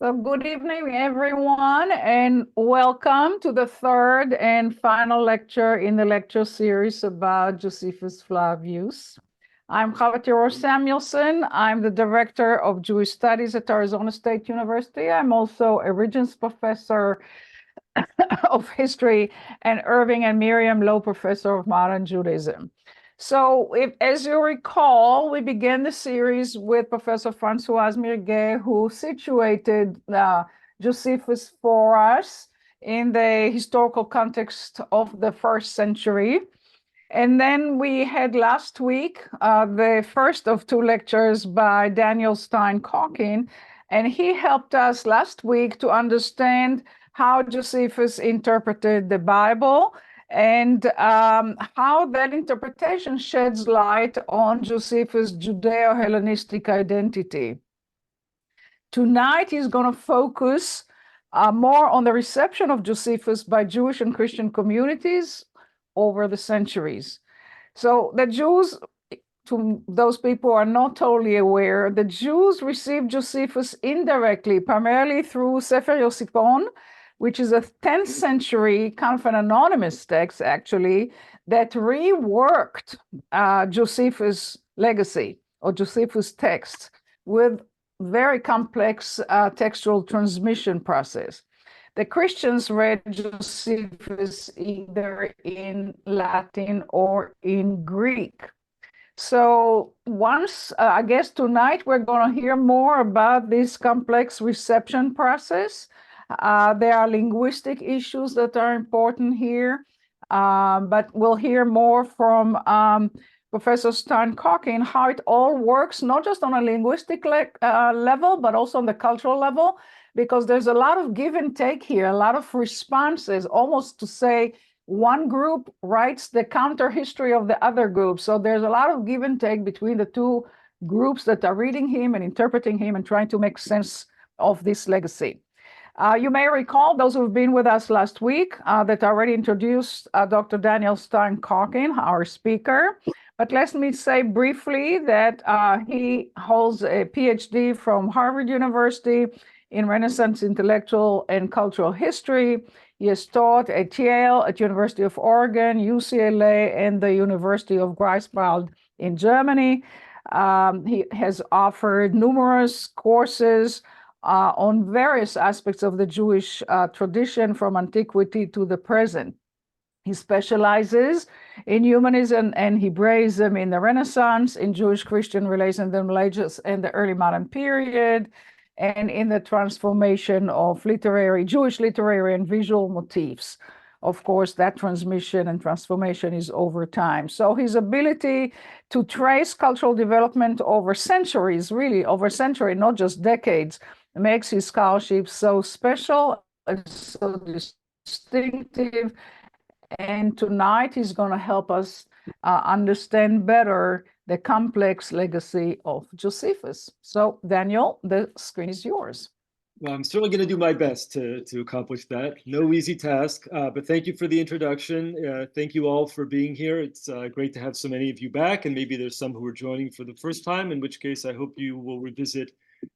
So good evening, everyone, and welcome to the third and final lecture in the lecture series about Josephus Flavius. I'm Chavatiro Samuelson. I'm the Director of Jewish Studies at Arizona State University. I'm also a Regents Professor of History and Irving and Miriam Lowe Professor of Modern Judaism. So, as you recall, we began the series with Professor Françoise Mirguet, who situated Josephus for us in the historical context of the first century. And then we had last week the first of two lectures by Daniel Stein Kokin, and he helped us last week to understand how Josephus interpreted the Bible and how that interpretation sheds light on Josephus' Judeo-Hellenistic identity. Tonight, he's going to focus more on the reception of Josephus by Jewish and Christian communities over the centuries. So the Jews, to those people who are not totally aware, the Jews received Josephus indirectly, primarily through Sefer Yosipon, which is a 10th century kind of an anonymous text, actually, that reworked Josephus' legacy or Josephus' text with very complex textual transmission process. The Christians read Josephus either in Latin or in Greek. So once, I guess tonight we're going to hear more about this complex reception process. There are linguistic issues that are important here, but we'll hear more from Professor Stein Kokin, how it all works, not just on a linguistic level, but also on the cultural level, because there's a lot of give and take here, a lot of responses, almost to say one group writes the counter history of the other group. So there's a lot of give and take between the two groups that are reading him and interpreting him and trying to make sense of this legacy. You may recall, those who've been with us last week, that already introduced Dr. Daniel Stein Kokin, our speaker. But let me say briefly that he holds a PhD from Harvard University in Renaissance intellectual and cultural history. He has taught at Yale, at University of Oregon, UCLA, and the University of Greifswald in Germany. He has offered numerous courses on various aspects of the Jewish tradition from antiquity to the present. He specializes in humanism and Hebraism in the Renaissance, in Jewish-Christian relations in the Middle Ages and the early modern period, and in the transformation of Jewish literary and visual motifs. Of course, that transmission and transformation is over time. So his ability to trace cultural development over centuries, really over centuries, not just decades, makes his scholarship so special and so distinctive. And tonight he's going to help us understand better the complex legacy of Josephus. So, Daniel, the screen is yours. Well, I'm certainly going to do my best to accomplish that. No easy task, but thank you for the introduction. Thank you all for being here. It's great to have so many of you back, and maybe there's some who are joining for the first time, in which case I hope you will revisit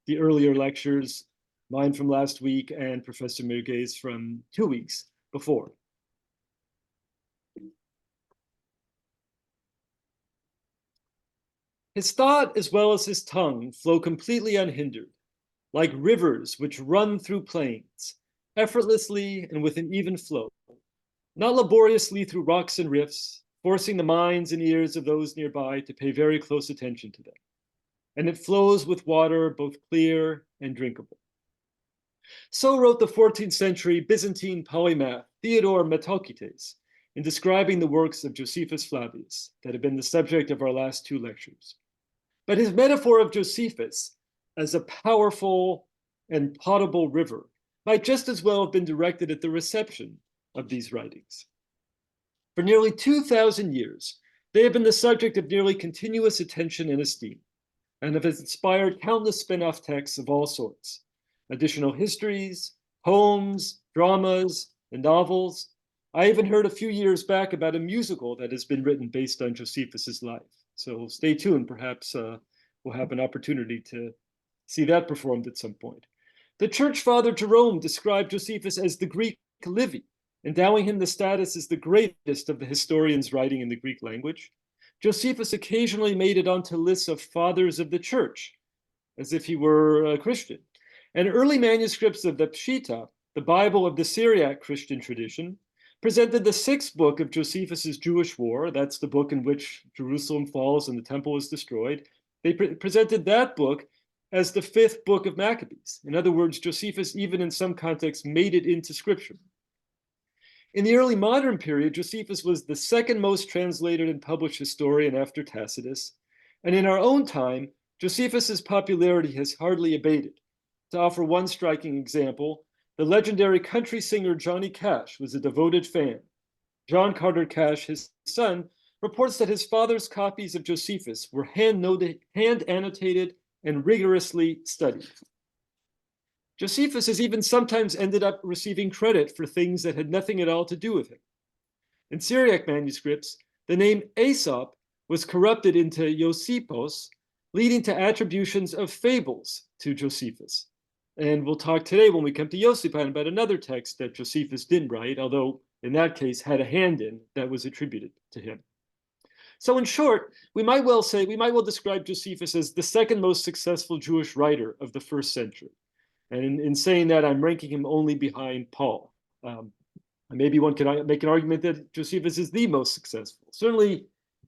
the earlier lectures, mine from last week and Professor Mirguet's from 2 weeks before. His thought as well as his tongue flow completely unhindered, like rivers which run through plains, effortlessly and with an even flow, not laboriously through rocks and rifts, forcing the minds and ears of those nearby to pay very close attention to them. And it flows with water both clear and drinkable. So wrote the 14th century Byzantine polymath Theodore Metocrates in describing the works of Josephus Flavius that have been the subject of our last two lectures. But his metaphor of Josephus as a powerful and potable river might just as well have been directed at the reception of these writings. For nearly 2,000 years, they have been the subject of nearly continuous attention and esteem, and have inspired countless spin-off texts of all sorts, additional histories, poems, dramas, and novels. I even heard a few years back about a musical that has been written based on Josephus's life. So stay tuned, perhaps we'll have an opportunity to see that performed at some point. The church father Jerome described Josephus as the Greek Livy, endowing him the status as the greatest of the historians writing in the Greek language. Josephus occasionally made it onto lists of fathers of the church, as if he were a Christian. And early manuscripts of the Peshitta, the Bible of the Syriac Christian tradition, presented the sixth book of Josephus's Jewish War. That's the book in which Jerusalem falls and the temple is destroyed. They presented that book as the fifth book of Maccabees. In other words, Josephus, even in some contexts, made it into scripture. In the early modern period, Josephus was the second most translated and published historian after Tacitus. And in our own time, Josephus's popularity has hardly abated. To offer one striking example, the legendary country singer Johnny Cash was a devoted fan. John Carter Cash, his son, reports that his father's copies of Josephus were hand annotated and rigorously studied. Josephus has even sometimes ended up receiving credit for things that had nothing at all to do with him. In Syriac manuscripts, the name Aesop was corrupted into Josipos, leading to attributions of fables to Josephus. And we'll talk today when we come to Josephus about another text that Josephus didn't write, although in that case had a hand in that was attributed to him. So in short, we might well describe Josephus as the second most successful Jewish writer of the first century. And in saying that, I'm ranking him only behind Paul. Maybe one can make an argument that Josephus is the most successful. Certainly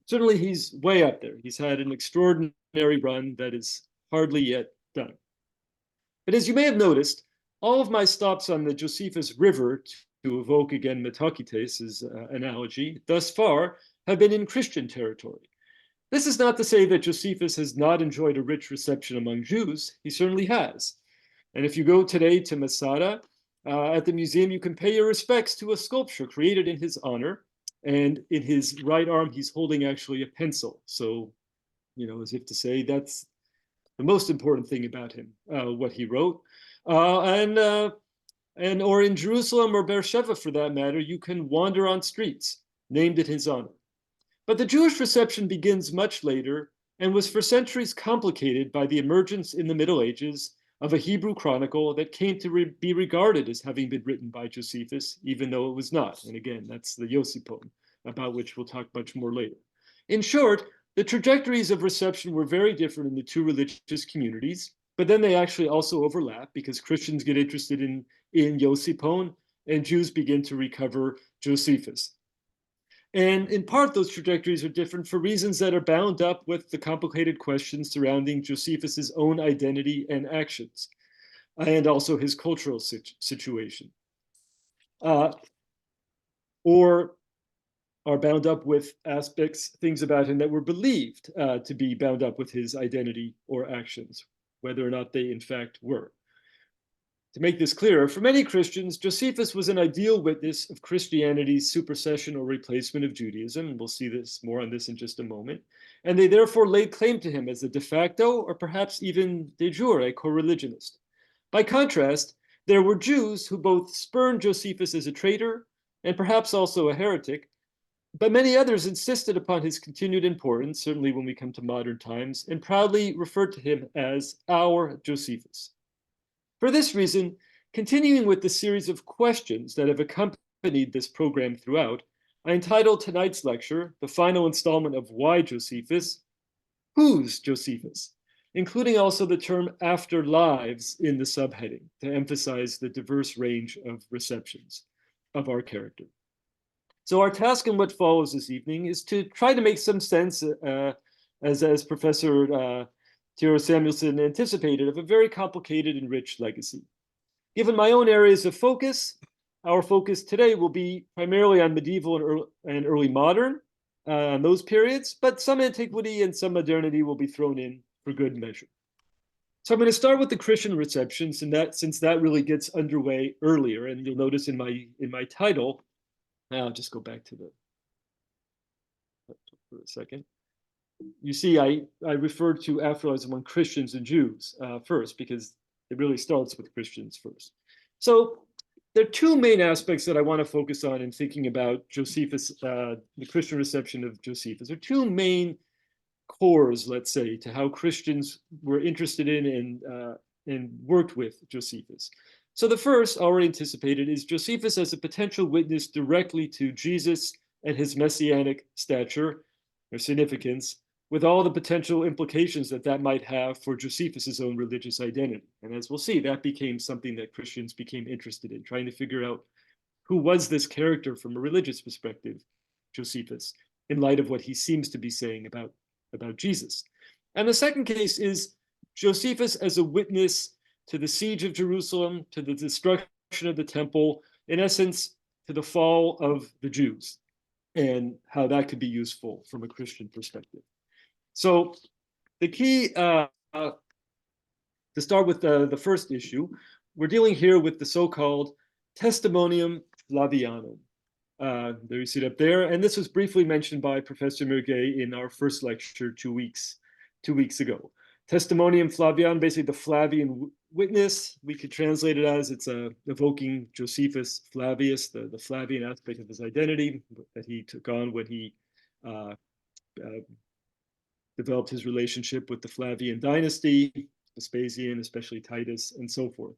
he's way up there. He's had an extraordinary run that is hardly yet done. But as you may have noticed, all of my stops on the Josephus River, to evoke again Metakites' analogy, thus far have been in Christian territory. This is not to say that Josephus has not enjoyed a rich reception among Jews. He certainly has. And if you go today to Masada, at the museum, you can pay your respects to a sculpture created in his honor. And in his right arm, he's holding actually a pencil. So, as if to say that's the most important thing about him, what he wrote. Or in Jerusalem or Beersheba, for that matter, you can wander on streets named in his honor. But the Jewish reception begins much later and was for centuries complicated by the emergence in the Middle Ages of a Hebrew chronicle that came to be regarded as having been written by Josephus, even though it was not. And again, that's the Yosipon, about which we'll talk much more later. In short, the trajectories of reception were very different in the two religious communities, but then they actually also overlap because Christians get interested in Yosipon and Jews begin to recover Josephus. And in part, those trajectories are different for reasons that are bound up with the complicated questions surrounding Josephus's own identity and actions, and also his cultural situation. Or are bound up with things about him that were believed to be bound up with his identity or actions, whether or not they in fact were. To make this clearer, for many Christians, Josephus was an ideal witness of Christianity's supersession or replacement of Judaism, and we'll see more on this in just a moment, and they therefore laid claim to him as a de facto or perhaps even de jure co-religionist. By contrast, there were Jews who both spurned Josephus as a traitor and perhaps also a heretic, but many others insisted upon his continued importance, certainly when we come to modern times, and proudly referred to him as our Josephus. For this reason, continuing with the series of questions that have accompanied this program throughout, I entitled tonight's lecture, the final installment of Why Josephus, Who's Josephus, including also the term after lives in the subheading to emphasize the diverse range of receptions of our character. So our task in what follows this evening is to try to make some sense, as Professor Theodore Samuelson anticipated, of a very complicated and rich legacy. Given my own areas of focus, our focus today will be primarily on medieval and early modern, on those periods, but some antiquity and some modernity will be thrown in for good measure. So I'm going to start with the Christian reception, since that really gets underway earlier, and you'll notice in my title, I'll just go back to for a second. You see, I referred to afterlives among Christians and Jews first, because it really starts with Christians first. So there are two main aspects that I want to focus on in thinking about Josephus, the Christian reception of Josephus. There are two main cores, let's say, to how Christians were interested in and and worked with Josephus. So the first, already anticipated, is Josephus as a potential witness directly to Jesus and his messianic stature or significance, with all the potential implications that that might have for Josephus's own religious identity. And as we'll see, that became something that Christians became interested in, trying to figure out who was this character from a religious perspective, Josephus, in light of what he seems to be saying about Jesus. And the second case is Josephus as a witness to the siege of Jerusalem, to the destruction of the temple, in essence, to the fall of the Jews, and how that could be useful from a Christian perspective. So the key, to start with the first issue, we're dealing here with the so-called Testimonium Flavianum. There you see it up there. And this was briefly mentioned by Professor Merguet in our first lecture 2 weeks ago. Testimonium Flavianum, basically the Flavian witness. We could translate it as it's evoking Josephus Flavius, the Flavian aspect of his identity that he took on when he developed his relationship with the Flavian dynasty, Vespasian, especially Titus, and so forth.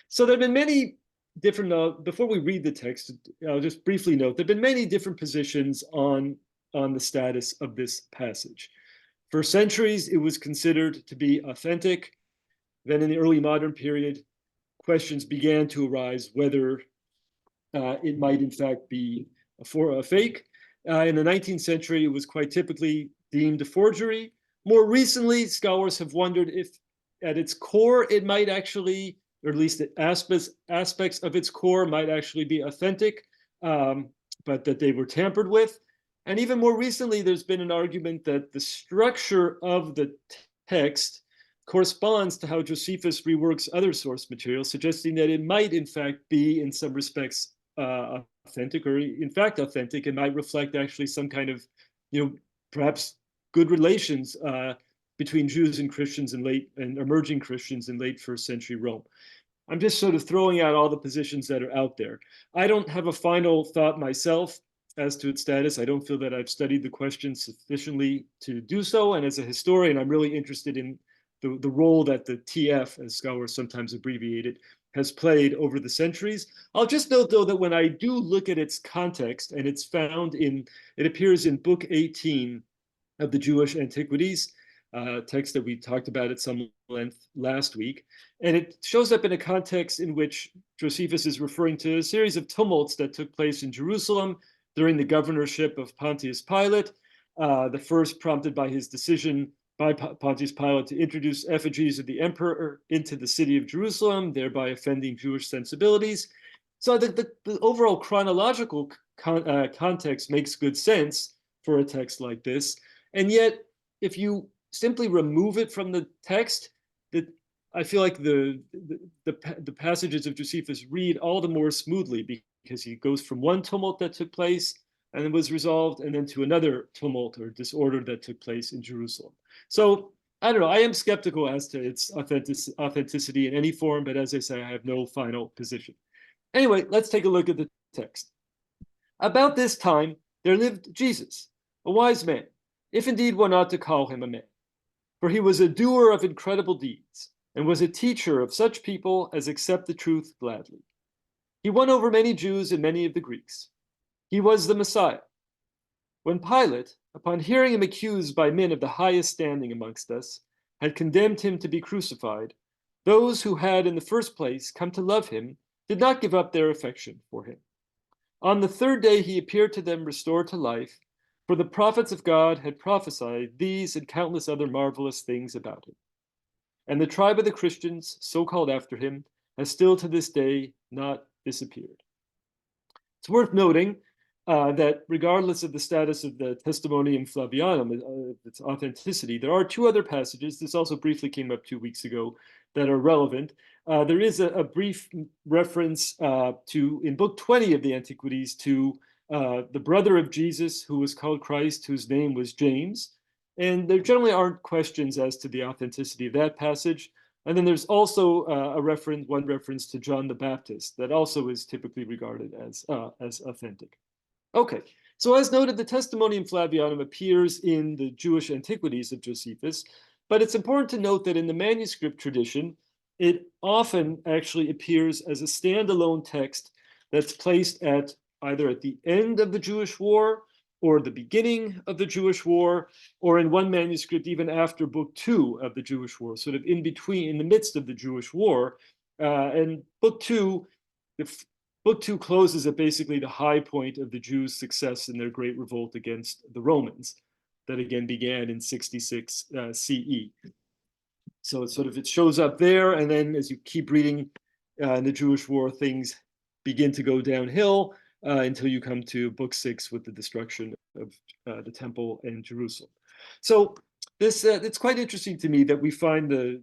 So there have been many different, before we read the text, I'll just briefly note, there have been many different positions on the status of this passage. For centuries, it was considered to be authentic. Then in the early modern period, questions began to arise whether it might in fact be a fake. In the 19th century, it was quite typically deemed a forgery. More recently, scholars have wondered if at its core, it might actually, or at least aspects of its core might actually be authentic, but that they were tampered with. And even more recently, there's been an argument that the structure of the text corresponds to how Josephus reworks other source material, suggesting that it might in fact be in some respects authentic, or in fact authentic, and might reflect actually some kind of, perhaps good relations between Jews and Christians and emerging Christians in late first century Rome. I'm just sort of throwing out all the positions that are out there. I don't have a final thought myself as to its status. I don't feel that I've studied the question sufficiently to do so. And as a historian, I'm really interested in the role that the TF, as scholars sometimes abbreviate it, has played over the centuries. I'll just note, though, that when I do look at its context, and it appears in Book 18 of the Jewish Antiquities, text that we talked about at some length last week. And it shows up in a context in which Josephus is referring to a series of tumults that took place in Jerusalem during the governorship of Pontius Pilate, the first prompted by his decision by Pontius Pilate to introduce effigies of the emperor into the city of Jerusalem, thereby offending Jewish sensibilities. So the overall chronological context makes good sense for a text like this. And yet, if you simply remove it from the text, I feel like the passages of Josephus read all the more smoothly, because he goes from one tumult that took place and it was resolved, and then to another tumult or disorder that took place in Jerusalem. So I don't know, I am skeptical as to its authenticity in any form, but as I say, I have no final position. Anyway, let's take a look at the text. About this time, there lived Jesus, a wise man, if indeed one ought to call him a man. For he was a doer of incredible deeds, and was a teacher of such people as accept the truth gladly. He won over many Jews and many of the Greeks. He was the Messiah. When Pilate, upon hearing him accused by men of the highest standing amongst us, had condemned him to be crucified, those who had in the first place come to love him did not give up their affection for him. On the third day he appeared to them restored to life, for the prophets of God had prophesied these and countless other marvelous things about him. And the tribe of the Christians, so called after him, has still to this day not disappeared. It's worth noting that regardless of the status of the Testimonium Flavianum, its authenticity, there are two other passages, this also briefly came up 2 weeks ago, that are relevant. There is a brief reference in Book 20 of the Antiquities to the brother of Jesus, who was called Christ, whose name was James. And there generally aren't questions as to the authenticity of that passage. And then there's also one reference to John the Baptist that also is typically regarded as authentic. Okay, so as noted, the Testimonium Flavianum appears in the Jewish Antiquities of Josephus, but it's important to note that in the manuscript tradition, it often actually appears as a standalone text that's placed at either at the end of the Jewish War or the beginning of the Jewish War, or in one manuscript, even after Book 2 of the Jewish War, sort of in between, in the midst of the Jewish War. And Book 2, Book 2 closes at basically the high point of the Jews' success in their Great Revolt against the Romans, that again began in 66 CE. So it's sort of, it shows up there, and then as you keep reading in the Jewish War, things begin to go downhill until you come to Book 6 with the destruction of the temple in Jerusalem. So this it's quite interesting to me that we find the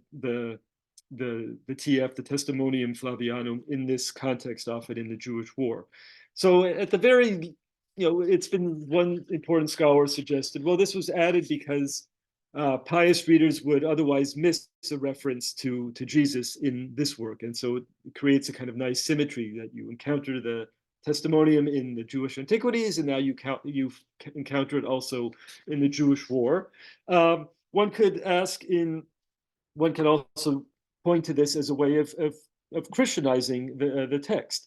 TF, the Testimonium Flavianum, in this context, often in the Jewish War. So at the very, it's been, one important scholar suggested, well, this was added because pious readers would otherwise miss a reference to Jesus in this work. And so it creates a kind of nice symmetry that you encounter the testimonium in the Jewish antiquities, and now you encounter it also in the Jewish War. One could also point to this as a way of Christianizing the text.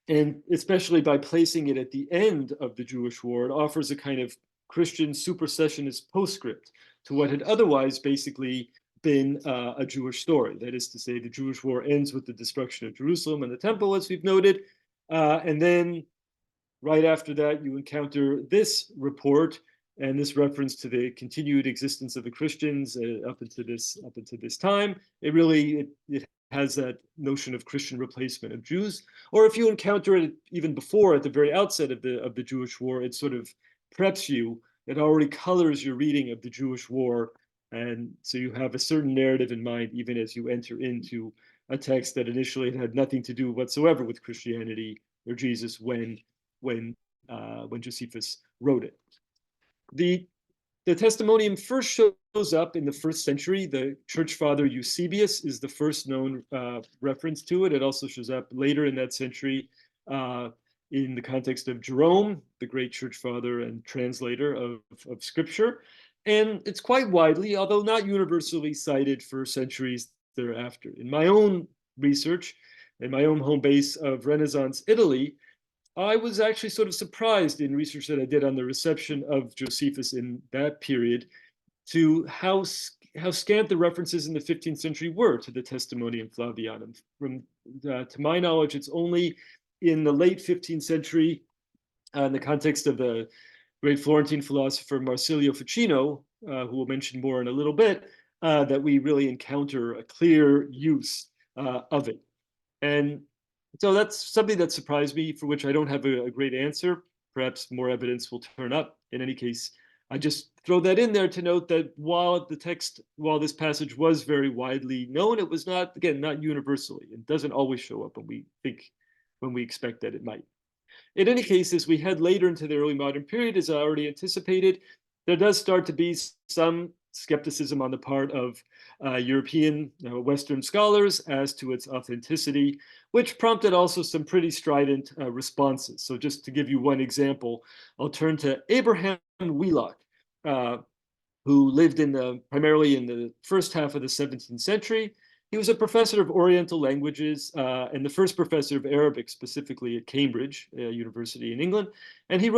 And especially by placing it at the end of the Jewish War, it offers a kind of Christian supersessionist postscript to what had otherwise basically been a Jewish story. That is to say, the Jewish War ends with the destruction of Jerusalem and the temple, as we've noted. And then right after that, you encounter this report and this reference to the continued existence of the Christians up into this time. It really has that notion of Christian replacement of Jews. Or if you encounter it even before, at the very outset of the Jewish War, it sort of preps you. It already colors your reading of the Jewish War, and so you have a certain narrative in mind, even as you enter into a text that initially had nothing to do whatsoever with Christianity or Jesus when Josephus wrote it. The testimonium first shows up in the 1st century. The church father Eusebius is the first known reference to it. It also shows up later in that century in the context of Jerome, the great church father and translator of scripture. And it's quite widely, although not universally, cited for centuries thereafter. In my own research, in my own home base of Renaissance Italy, I was actually sort of surprised in research that I did on the reception of Josephus in that period to how scant the references in the 15th century were to the Testimonium Flavianum. To my knowledge, it's only in the late 15th century, in the context of the great Florentine philosopher Marsilio Ficino, who we'll mention more in a little bit, that we really encounter a clear use of it. And so that's something that surprised me, for which I don't have a great answer. Perhaps more evidence will turn up. In any case, I just throw that in there to note that while this passage was very widely known, it was not, again, not universally. It doesn't always show up when we expect that it might. In any case, as we head later into the early modern period, as I already anticipated, there does start to be some skepticism on the part of European Western scholars as to its authenticity, which prompted also some pretty strident responses. So just to give you one example, I'll turn to Abraham Wheelock, who lived primarily in the first half of the 17th century. He was a professor of Oriental languages and the first professor of Arabic, specifically at Cambridge University in England. And he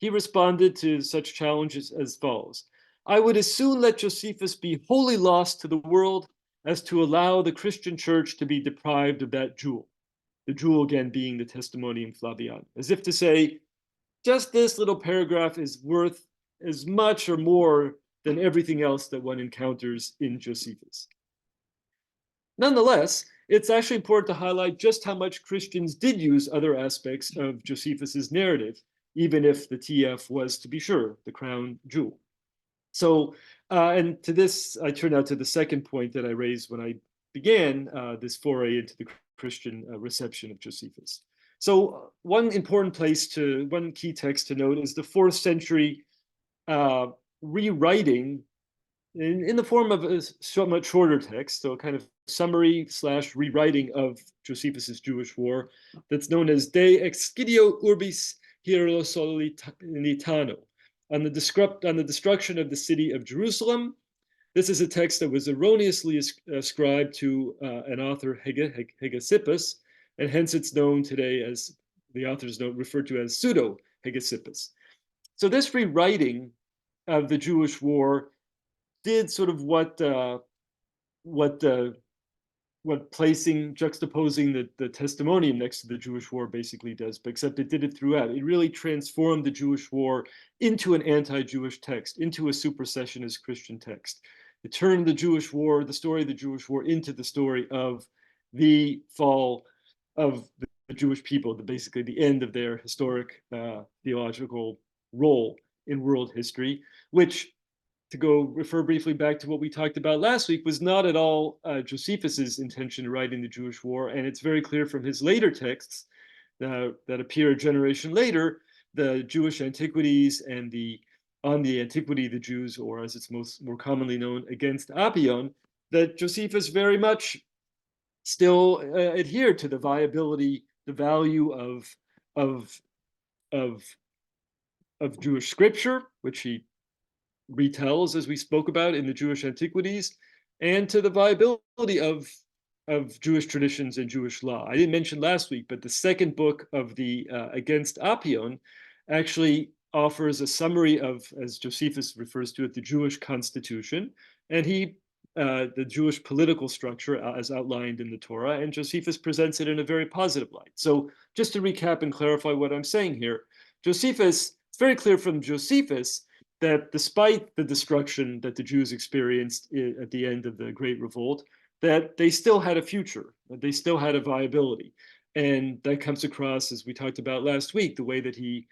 responded to such challenges as follows: "I would as soon let Josephus be wholly lost to the world as to allow the Christian church to be deprived of that jewel." The jewel, again, being the Testimonium Flavianum, as if to say, just this little paragraph is worth as much or more than everything else that one encounters in Josephus. Nonetheless, it's actually important to highlight just how much Christians did use other aspects of Josephus's narrative, even if the TF was, to be sure, the crown jewel. So, and to this, I turn now to the second point that I raised when I began this foray into the Christian reception of Josephus. So one key text to note is the 4th century rewriting in the form of a somewhat shorter text, so a kind of summary / rewriting of Josephus's Jewish War, that's known as De Excidio Urbis Hierosolitano, on the destruction of the city of Jerusalem, This is a text that was erroneously ascribed to an author, Hegesippus, and hence it's known today as, the authors referred to as pseudo-Hegesippus. So this rewriting of the Jewish War did sort of what juxtaposing the testimonium next to the Jewish War basically does, but except it did it throughout. It really transformed the Jewish War into an anti-Jewish text, into a supersessionist Christian text. It turned the Jewish War, the story of the Jewish War, into the story of the fall of the Jewish people, basically the end of their historic theological role in world history, which, to go refer briefly back to what we talked about last week, was not at all Josephus's intention in writing the Jewish War. And it's very clear from his later texts that appear a generation later, the Jewish Antiquities and on the Antiquity of the Jews, or as it's more commonly known, Against Apion, that Josephus very much still adhered to the viability, the value of Jewish scripture, which he retells, as we spoke about in the Jewish Antiquities, and to the viability of Jewish traditions and Jewish law. I didn't mention last week, but the second book of the Against Apion actually offers a summary of, as Josephus refers to it, the Jewish constitution, and the Jewish political structure as outlined in the Torah, and Josephus presents it in a very positive light. So just to recap and clarify what I'm saying here, it's very clear from Josephus that despite the destruction that the Jews experienced at the end of the Great Revolt, that they still had a future, that they still had a viability. And that comes across, as we talked about last week, the way that he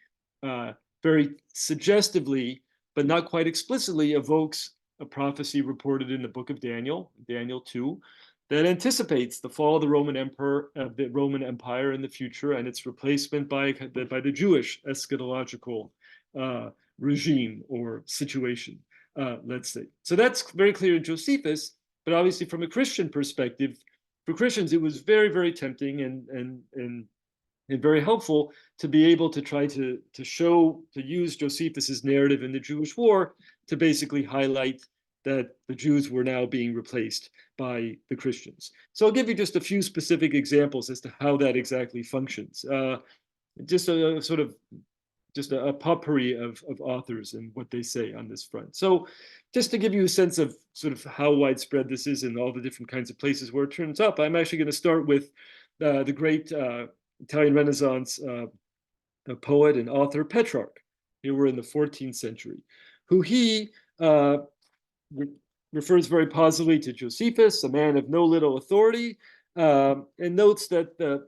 very suggestively, but not quite explicitly, evokes a prophecy reported in the book of Daniel, Daniel 2, that anticipates the fall of the Roman Empire in the future and its replacement by the Jewish eschatological regime or situation, let's say. So that's very clear in Josephus, but obviously from a Christian perspective, for Christians, it was very, very tempting and very helpful to be able to try to use Josephus's narrative in the Jewish War to basically highlight that the Jews were now being replaced by the Christians. So I'll give you just a few specific examples as to how that exactly functions. Just a potpourri of authors and what they say on this front. So just to give you a sense of sort of how widespread this is in all the different kinds of places where it turns up, I'm actually going to start with the great Italian Renaissance poet and author Petrarch. Here we're in the 14th century, who he refers very positively to Josephus, a man of no little authority, and notes that the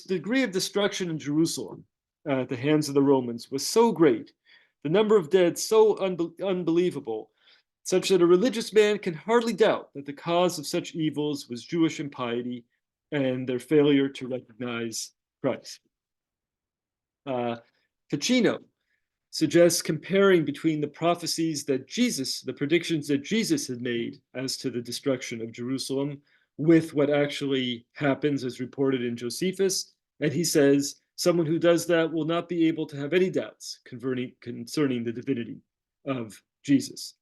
degree of destruction in Jerusalem at the hands of the Romans was so great, the number of dead so unbelievable, such that a religious man can hardly doubt that the cause of such evils was Jewish impiety and their failure to recognize Christ. Ficino suggests comparing between the prophecies that the predictions that Jesus had made as to the destruction of Jerusalem with what actually happens as reported in Josephus. And he says, someone who does that will not be able to have any doubts concerning the divinity of Jesus.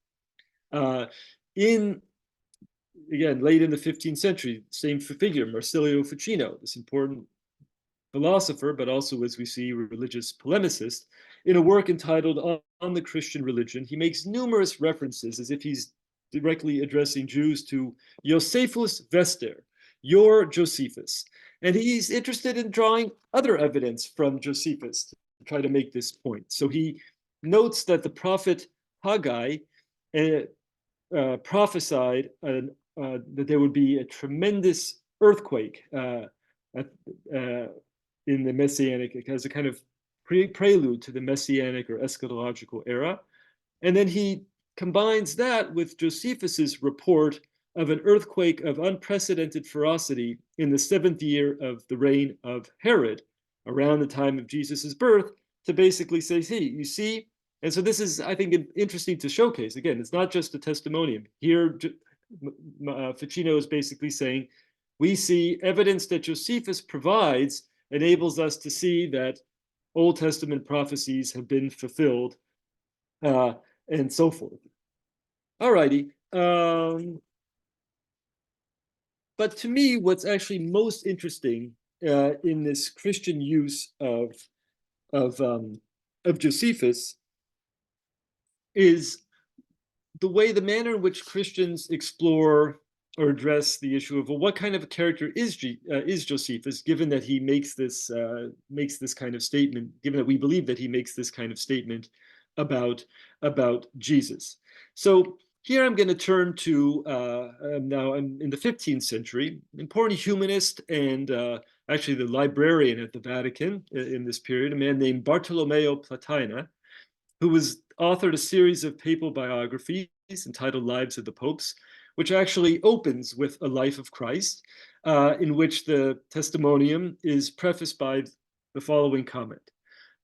Again, late in the 15th century, same figure, Marsilio Ficino, this important philosopher, but also, as we see, religious polemicist, in a work entitled On the Christian Religion, he makes numerous references as if he's directly addressing Jews to Josephus Vester, your Josephus. And he's interested in drawing other evidence from Josephus to try to make this point. So he notes that the prophet Haggai prophesied that there would be a tremendous earthquake in the Messianic, as a kind of prelude to the Messianic or eschatological era. And then he combines that with Josephus's report of an earthquake of unprecedented ferocity in the 7th year of the reign of Herod, around the time of Jesus's birth, to basically say, see, you see. And so this is, I think, interesting to showcase. Again, it's not just a testimonium. Here, Ficino is basically saying, we see evidence that Josephus provides enables us to see that Old Testament prophecies have been fulfilled, and so forth. All righty, but to me, what's actually most interesting in this Christian use of Josephus is the manner in which Christians explore or address the issue of, well, what kind of a character is Josephus, given that he makes this kind of statement, given that we believe that he makes this kind of statement about Jesus. So here I'm going to turn to now I'm in the 15th century, important humanist and actually the librarian at the Vatican in this period, a man named Bartolomeo Platina, who was authored a series of papal biographies entitled Lives of the Popes, which actually opens with a life of Christ, in which the testimonium is prefaced by the following comment.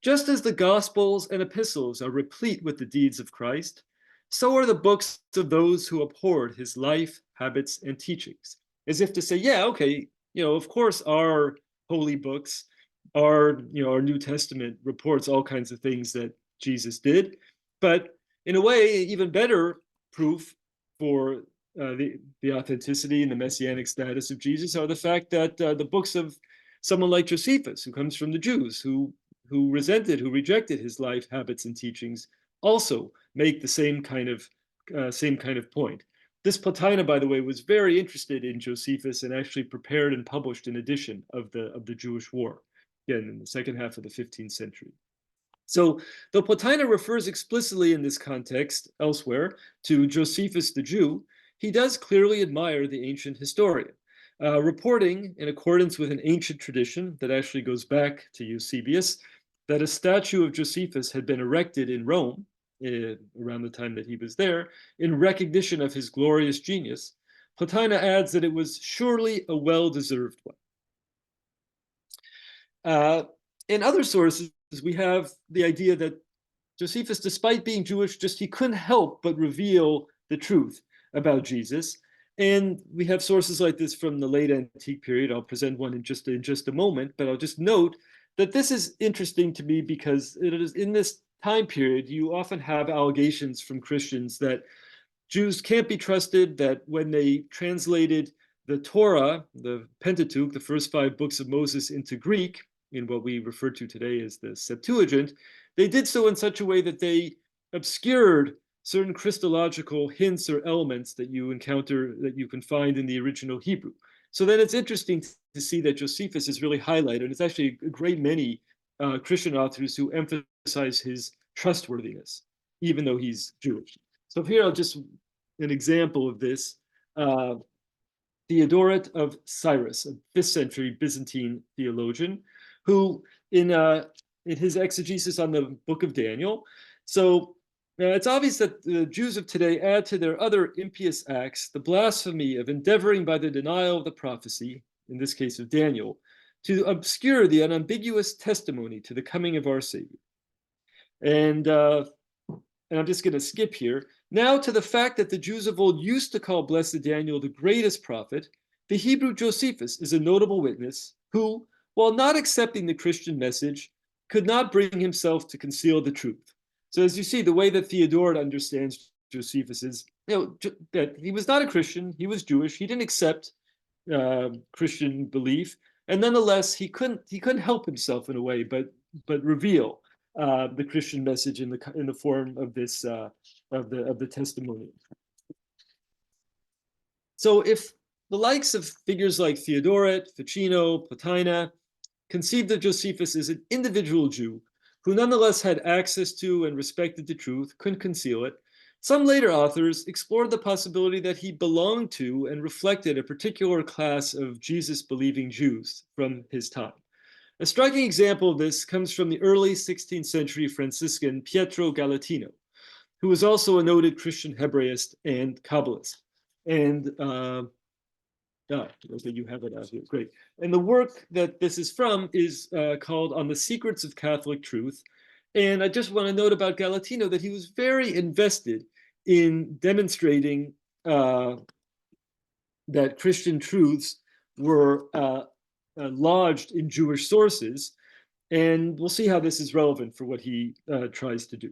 Just as the Gospels and epistles are replete with the deeds of Christ, so are the books of those who abhorred his life, habits, and teachings. As if to say, yeah, okay, of course our holy books, our New Testament reports all kinds of things that Jesus did, but in a way, even better proof for the authenticity and the messianic status of Jesus are the fact that the books of someone like Josephus, who comes from the Jews, who rejected his life, habits, and teachings, also make the same kind of point. This Platina, by the way, was very interested in Josephus and actually prepared and published an edition of the Jewish War, again in the second half of the 15th century. So, though Platina refers explicitly in this context elsewhere to Josephus the Jew, he does clearly admire the ancient historian, reporting, in accordance with an ancient tradition that actually goes back to Eusebius, that a statue of Josephus had been erected in Rome around the time that he was there in recognition of his glorious genius. Platina adds that it was surely a well-deserved one. In other sources, we have the idea that Josephus, despite being Jewish, he couldn't help but reveal the truth about Jesus. And we have sources like this from the late antique period. I'll present one in just a moment, but I'll just note that this is interesting to me because it is in this time period, you often have allegations from Christians that Jews can't be trusted, that when they translated the Torah, the Pentateuch, the first 5 books of Moses, into Greek, in what we refer to today as the Septuagint, they did so in such a way that they obscured certain Christological hints or elements that you encounter, that you can find in the original Hebrew. So then it's interesting to see that Josephus is really highlighted, and it's actually a great many Christian authors who emphasize his trustworthiness, even though he's Jewish. So here I'll just an example of this. Theodoret of Cyrus, a 5th century Byzantine theologian, who in his exegesis on the book of Daniel, so it's obvious that the Jews of today add to their other impious acts the blasphemy of endeavoring by the denial of the prophecy, in this case of Daniel, to obscure the unambiguous testimony to the coming of our Savior. And I'm just going to skip here. Now to the fact that the Jews of old used to call blessed Daniel the greatest prophet, the Hebrew Josephus is a notable witness who, while not accepting the Christian message, could not bring himself to conceal the truth. So as you see, the way that Theodoret understands Josephus is, that he was not a Christian, he was Jewish, he didn't accept Christian belief, and nonetheless, he couldn't help himself in a way, but reveal the Christian message in the form of this of the testimony. So if the likes of figures like Theodoret, Ficino, Platina conceived of Josephus as an individual Jew who nonetheless had access to and respected the truth, couldn't conceal it, some later authors explored the possibility that he belonged to and reflected a particular class of Jesus-believing Jews from his time. A striking example of this comes from the early 16th century Franciscan Pietro Galatino, who was also a noted Christian Hebraist and Kabbalist. And okay, you have it out here, great. And the work that this is from is called On the Secrets of Catholic Truth. And I just want to note about Galatino that he was very invested in demonstrating that Christian truths were lodged in Jewish sources. And we'll see how this is relevant for what he tries to do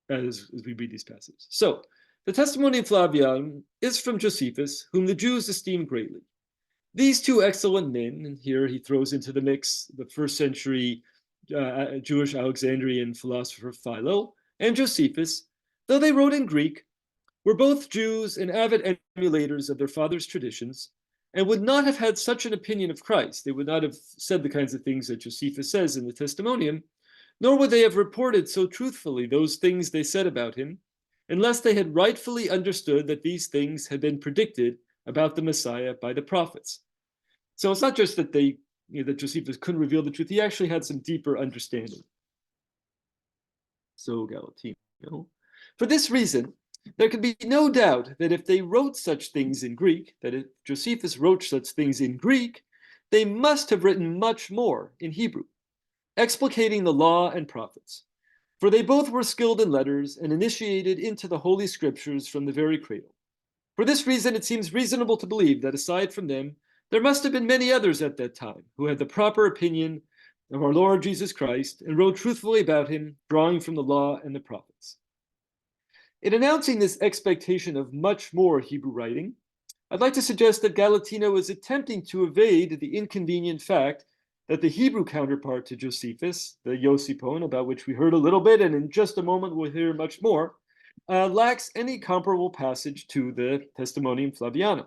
as we read these passages. So The Testimonium Flavianum is from Josephus, whom the Jews esteem greatly. These two excellent men, and here he throws into the mix the first century Jewish Alexandrian philosopher Philo and Josephus, though they wrote in Greek, were both Jews and avid emulators of their fathers' traditions, and would not have had such an opinion of Christ. They would not have said the kinds of things that Josephus says in the Testimonium, nor would they have reported so truthfully those things they said about him, unless they had rightfully understood that these things had been predicted about the Messiah by the prophets. So it's not just that that Josephus couldn't reveal the truth, he actually had some deeper understanding. So Galatino. For this reason, there can be no doubt that if they wrote such things in Greek, that if Josephus wrote such things in Greek, they must have written much more in Hebrew, explicating the law and prophets. For they both were skilled in letters and initiated into the Holy Scriptures from the very cradle. For this reason, it seems reasonable to believe that aside from them, there must have been many others at that time who had the proper opinion of our Lord Jesus Christ and wrote truthfully about him, drawing from the law and the prophets. In announcing this expectation of much more Hebrew writing, I'd like to suggest that Galatino is attempting to evade the inconvenient fact that the Hebrew counterpart to Josephus, the Yosipon, about which we heard a little bit, and in just a moment we'll hear much more, lacks any comparable passage to the Testimonium Flavianum.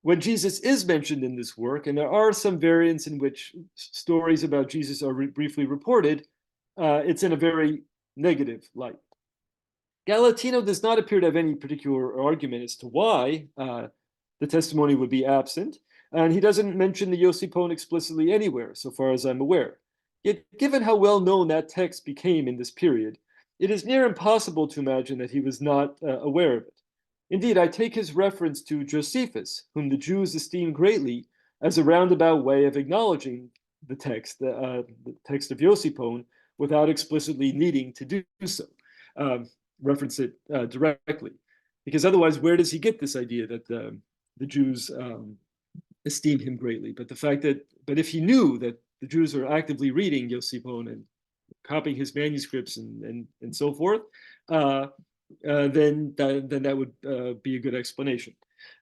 When Jesus is mentioned in this work, and there are some variants in which stories about Jesus are briefly reported, it's in a very negative light. Galatino does not appear to have any particular argument as to why the testimony would be absent, and he doesn't mention the Yosipon explicitly anywhere, so far as I'm aware. Yet, given how well known that text became in this period, it is near impossible to imagine that he was not aware of it. Indeed, I take his reference to Josephus, whom the Jews esteem greatly, as a roundabout way of acknowledging the text of Yosipon without explicitly needing to do so. Reference it directly, because otherwise, where does he get this idea that the Jews esteem him greatly? But if he knew that the Jews are actively reading Yosipon and copying his manuscripts and so forth, then that would be a good explanation.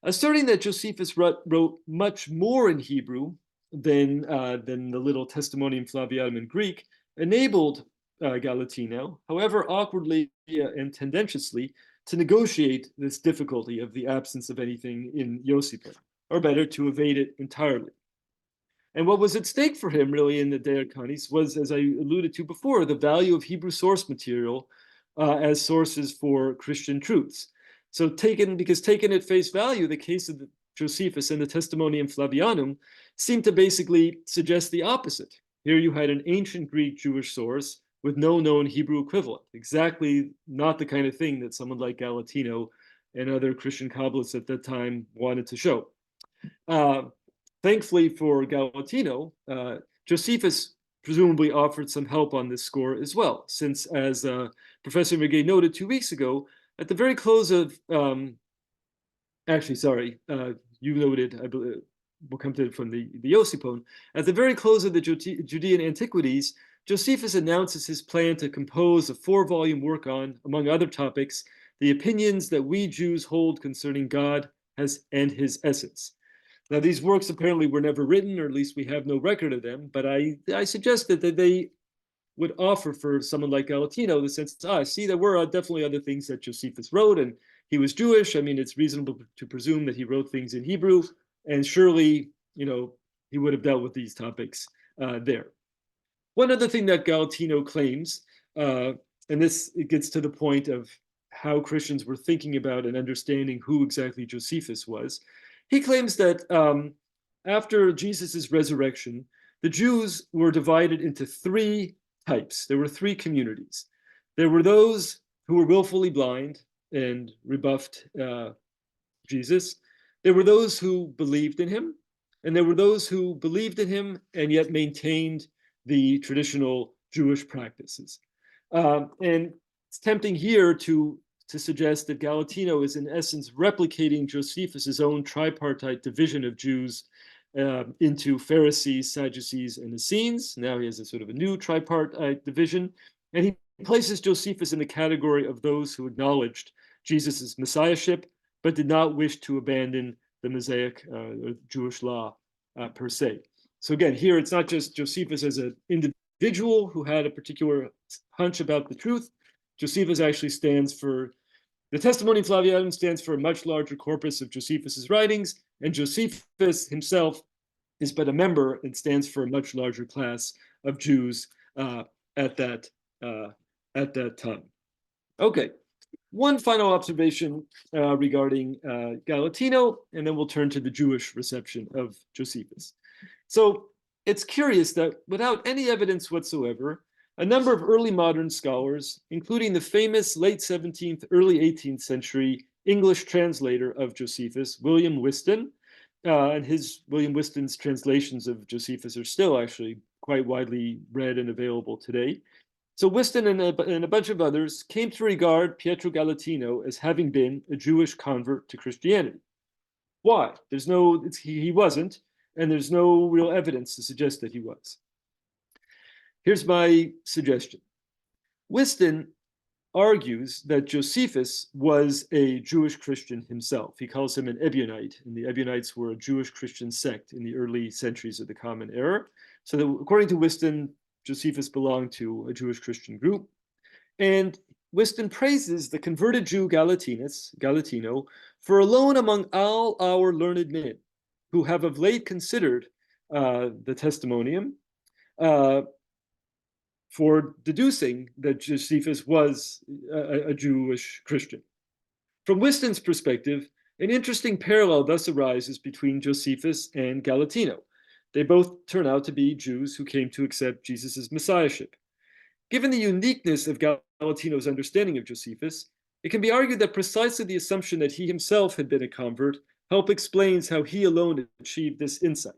Asserting that Josephus wrote much more in Hebrew than the little Testimonium Flavianum in Greek enabled Galatino, however awkwardly and tendentiously, to negotiate this difficulty of the absence of anything in Yosipon, or better, to evade it entirely. And what was at stake for him, really, in the De Arcanis was, as I alluded to before, the value of Hebrew source material as sources for Christian truths. So taken at face value, the case of Josephus and the Testimonium Flavianum seemed to basically suggest the opposite. Here you had an ancient Greek Jewish source with no known Hebrew equivalent, exactly not the kind of thing that someone like Galatino and other Christian Kabbalists at that time wanted to show. Thankfully for Galatino, Josephus presumably offered some help on this score as well, since, as Professor Miguel noted 2 weeks ago, at the very close of, you noted, I believe, we'll come to it from the Yosipon, at the very close of the Judean Antiquities, Josephus announces his plan to compose a 4-volume work on, among other topics, the opinions that we Jews hold concerning God and his essence. Now, these works apparently were never written, or at least we have no record of them, but I suggested that they would offer for someone like Galatino the sense, see, there were definitely other things that Josephus wrote, and he was Jewish. I mean, it's reasonable to presume that he wrote things in Hebrew, and surely, he would have dealt with these topics there. One other thing that Galatino claims, and it gets to the point of how Christians were thinking about and understanding who exactly Josephus was. He claims that after Jesus' resurrection, the Jews were divided into 3 types. There were 3 communities. There were those who were willfully blind and rebuffed Jesus. There were those who believed in him, and there were those who believed in him and yet maintained the traditional Jewish practices. And it's tempting here to suggest that Galatino is in essence replicating Josephus's own tripartite division of Jews into Pharisees, Sadducees, and Essenes. Now he has a sort of a new tripartite division, and he places Josephus in the category of those who acknowledged Jesus' messiahship, but did not wish to abandon the Mosaic Jewish law per se. So again, here it's not just Josephus as an individual who had a particular hunch about the truth. Josephus actually stands for, the Testimony Flavianum stands for a much larger corpus of Josephus's writings, and Josephus himself is but a member and stands for a much larger class of Jews at that time. Okay, one final observation regarding Galatino, and then we'll turn to the Jewish reception of Josephus. So it's curious that without any evidence whatsoever, a number of early modern scholars, including the famous late 17th, early 18th century English translator of Josephus, William Whiston, and William Whiston's translations of Josephus are still actually quite widely read and available today. So Whiston and a bunch of others came to regard Pietro Galatino as having been a Jewish convert to Christianity. Why? He wasn't, and there's no real evidence to suggest that he was. Here's my suggestion. Whiston argues that Josephus was a Jewish Christian himself. He calls him an Ebionite, and the Ebionites were a Jewish Christian sect in the early centuries of the Common Era. So that, according to Whiston, Josephus belonged to a Jewish Christian group. And Whiston praises the converted Jew Galatino, for alone among all our learned men who have of late considered the testimonium for deducing that Josephus was a Jewish Christian. From Whiston's perspective, an interesting parallel thus arises between Josephus and Galatino. They both turn out to be Jews who came to accept Jesus' messiahship. Given the uniqueness of Galatino's understanding of Josephus, it can be argued that precisely the assumption that he himself had been a convert explains how he alone achieved this insight.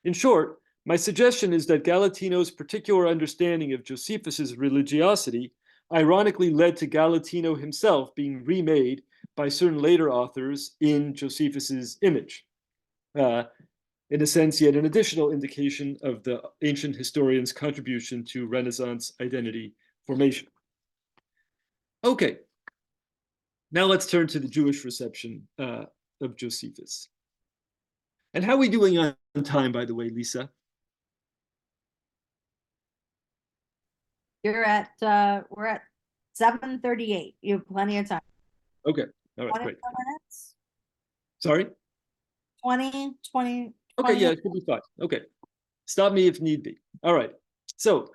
In short, my suggestion is that Galatino's particular understanding of Josephus's religiosity ironically led to Galatino himself being remade by certain later authors in Josephus's image. In a sense, yet an additional indication of the ancient historian's contribution to Renaissance identity formation. Okay, now let's turn to the Jewish reception of Josephus. And how are we doing on time, by the way, Lisa? We're at 7:38. You have plenty of time. Okay, all right, 20 great. minutes? Sorry? 20. Okay, yeah, it should be fine. Okay, stop me if need be. All right, so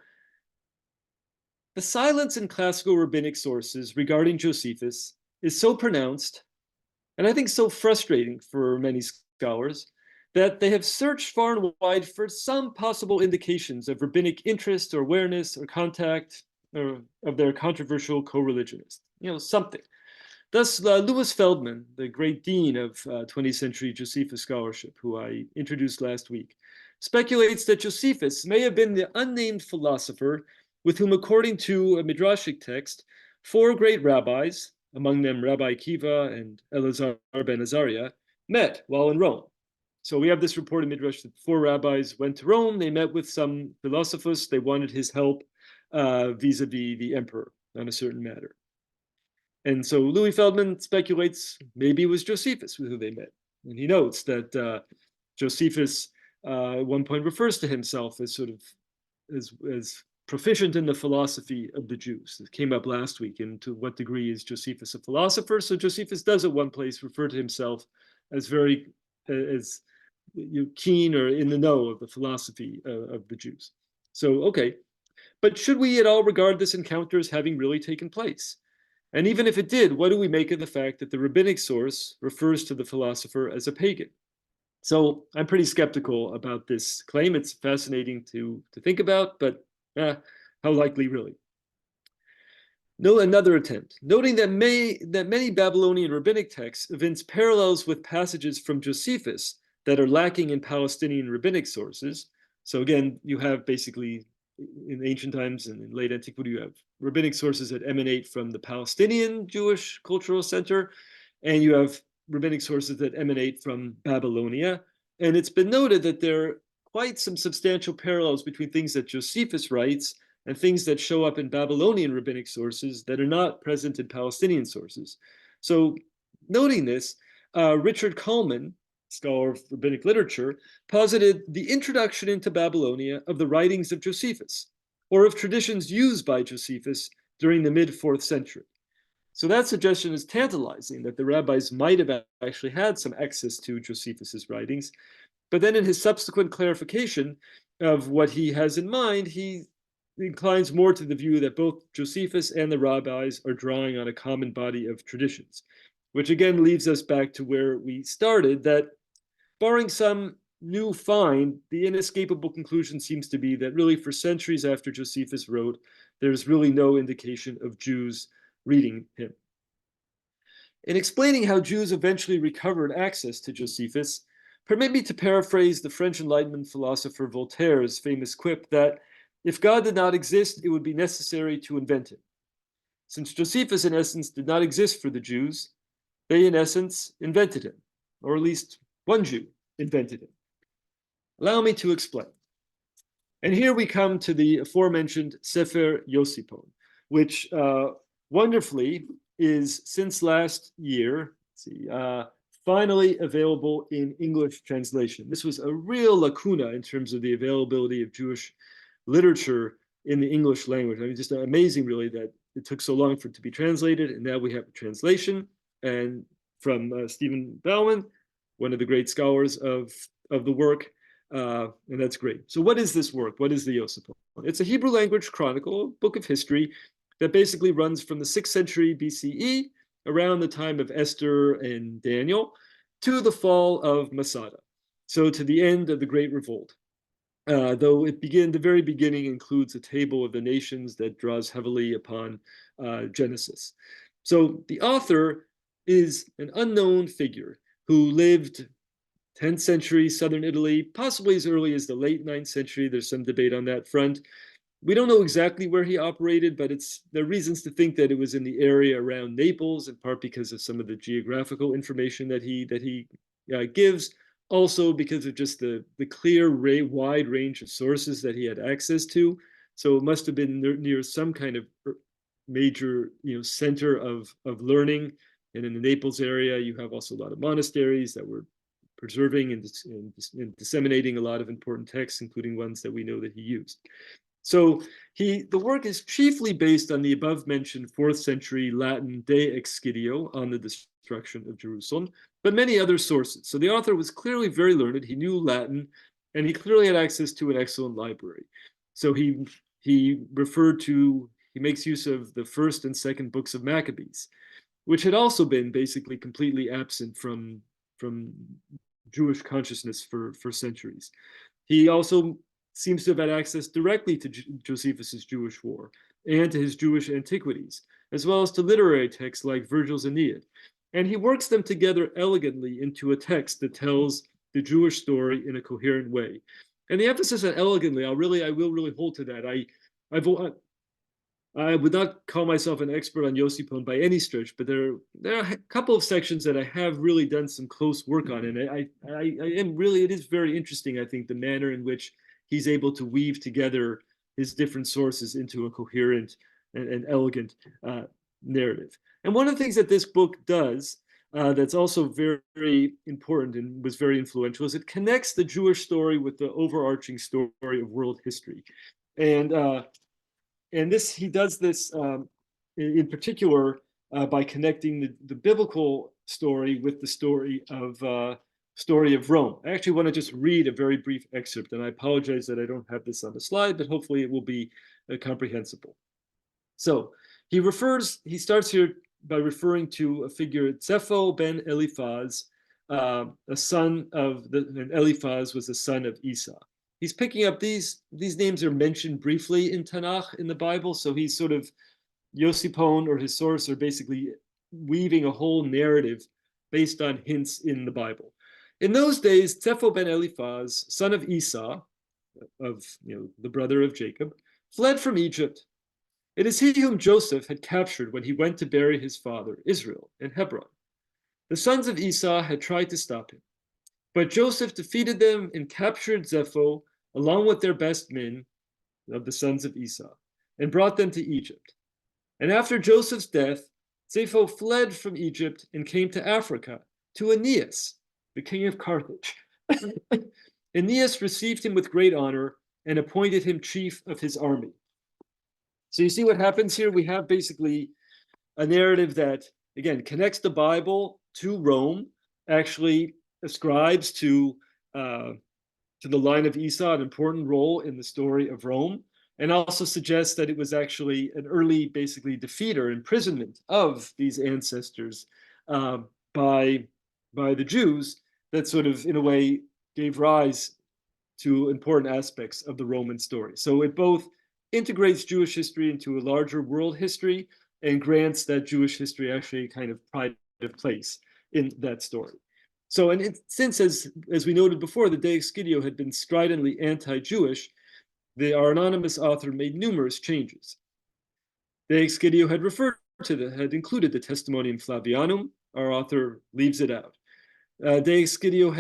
the silence in classical rabbinic sources regarding Josephus is so pronounced, and I think so frustrating for many scholars, that they have searched far and wide for some possible indications of rabbinic interest or awareness or contact or of their controversial co-religionist, something. Thus, Louis Feldman, the great dean of 20th century Josephus scholarship, who I introduced last week, speculates that Josephus may have been the unnamed philosopher with whom, according to a midrashic text, 4 great rabbis, among them Rabbi Kiva and Elazar ben Azariah, met while in Rome. So we have this report in Midrash that 4 rabbis went to Rome. They met with some philosophers. They wanted his help vis-a-vis the emperor on a certain matter. And so Louis Feldman speculates maybe it was Josephus with who they met. And he notes that Josephus at one point refers to himself as sort of as proficient in the philosophy of the Jews. This came up last week, and to what degree is Josephus a philosopher? So Josephus does at one place refer to himself as very keen or in the know of the philosophy of the Jews. So, okay, but should we at all regard this encounter as having really taken place? And even if it did, what do we make of the fact that the rabbinic source refers to the philosopher as a pagan? So I'm pretty skeptical about this claim. It's fascinating to think about, but how likely really? Another attempt, noting that many Babylonian rabbinic texts evince parallels with passages from Josephus that are lacking in Palestinian rabbinic sources. So again, you have basically in ancient times and in late antiquity, you have rabbinic sources that emanate from the Palestinian Jewish cultural center, and you have rabbinic sources that emanate from Babylonia. And it's been noted that there are quite some substantial parallels between things that Josephus writes and things that show up in Babylonian rabbinic sources that are not present in Palestinian sources. So noting this, Richard Kallman, scholar of rabbinic literature, posited the introduction into Babylonia of the writings of Josephus, or of traditions used by Josephus during the mid-4th century. So that suggestion is tantalizing, that the rabbis might have actually had some access to Josephus's writings. But then in his subsequent clarification of what he has in mind, he inclines more to the view that both Josephus and the rabbis are drawing on a common body of traditions, which again leaves us back to where we started, that barring some new find, the inescapable conclusion seems to be that really for centuries after Josephus wrote, there's really no indication of Jews reading him. In explaining how Jews eventually recovered access to Josephus, permit me to paraphrase the French Enlightenment philosopher Voltaire's famous quip that if God did not exist, it would be necessary to invent him. Since Josephus, in essence, did not exist for the Jews, they, in essence, invented him, or at least one Jew invented him. Allow me to explain. And here we come to the aforementioned Sefer Yosipon, which wonderfully is since last year, finally available in English translation. This was a real lacuna in terms of the availability of Jewish literature in the English language. I mean, just amazing, really, that it took so long for it to be translated, and now we have a translation, and from Stephen Bauman, one of the great scholars of the work, and that's great. So what is this work? What is the Yosipon? It's a Hebrew language chronicle, book of history, that basically runs from the 6th century BCE, around the time of Esther and Daniel, to the fall of Masada, so to the end of the Great Revolt. Though the very beginning includes a table of the nations that draws heavily upon Genesis. So the author is an unknown figure who lived 10th century southern Italy, possibly as early as the late 9th century. There's some debate on that front. We don't know exactly where he operated, but there are reasons to think that it was in the area around Naples, in part because of some of the geographical information that he gives, also because of just the clear, wide range of sources that he had access to. So it must have been near some kind of major, center of learning. And in the Naples area, you have also a lot of monasteries that were preserving and disseminating a lot of important texts, including ones that we know that he used. So the work is chiefly based on the above-mentioned 4th century Latin De Excidio, on the destruction of Jerusalem, but many other sources. So the author was clearly very learned. He knew Latin, and he clearly had access to an excellent library. So he makes use of the 1st and 2nd books of Maccabees, which had also been basically completely absent from Jewish consciousness for centuries. He also seems to have had access directly to Josephus's Jewish War and to his Jewish antiquities, as well as to literary texts like Virgil's Aeneid. And he works them together elegantly into a text that tells the Jewish story in a coherent way. And the emphasis on elegantly, I will really hold to that. I would not call myself an expert on Yosipon by any stretch, but there are a couple of sections that I have really done some close work on, and it is very interesting, I think, the manner in which he's able to weave together his different sources into a coherent and elegant narrative. And one of the things that this book does that's also very, very important and was very influential is it connects the Jewish story with the overarching story of world history. And he does this in particular by connecting the biblical story with the story of Rome. I actually want to just read a very brief excerpt, and I apologize that I don't have this on the slide, but hopefully it will be comprehensible. So he starts here by referring to a figure, Zepho ben Eliphaz, a son of and Eliphaz was the son of Esau. He's picking up these names are mentioned briefly in Tanakh in the Bible, so he's sort of Yosipon or his source are basically weaving a whole narrative based on hints in the Bible. In those days, Zepho ben Eliphaz, son of Esau, of the brother of Jacob, fled from Egypt. It is he whom Joseph had captured when he went to bury his father, Israel, in Hebron. The sons of Esau had tried to stop him, but Joseph defeated them and captured Zepho along with their best men of the sons of Esau, and brought them to Egypt. And after Joseph's death, Zepho fled from Egypt and came to Africa, to Aeneas, the king of Carthage. Aeneas received him with great honor and appointed him chief of his army. So you see what happens here? We have basically a narrative that, again, connects the Bible to Rome, actually ascribes to the line of Esau an important role in the story of Rome, and also suggests that it was actually an early, basically, defeat or imprisonment of these ancestors by the Jews that sort of, in a way, gave rise to important aspects of the Roman story. So it both integrates Jewish history into a larger world history and grants that Jewish history actually kind of pride of place in that story. So, and since, as we noted before, the De Excidio had been stridently anti-Jewish, our anonymous author made numerous changes. De Excidio had had included the Testimonium Flavianum. Our author leaves it out. De Excidio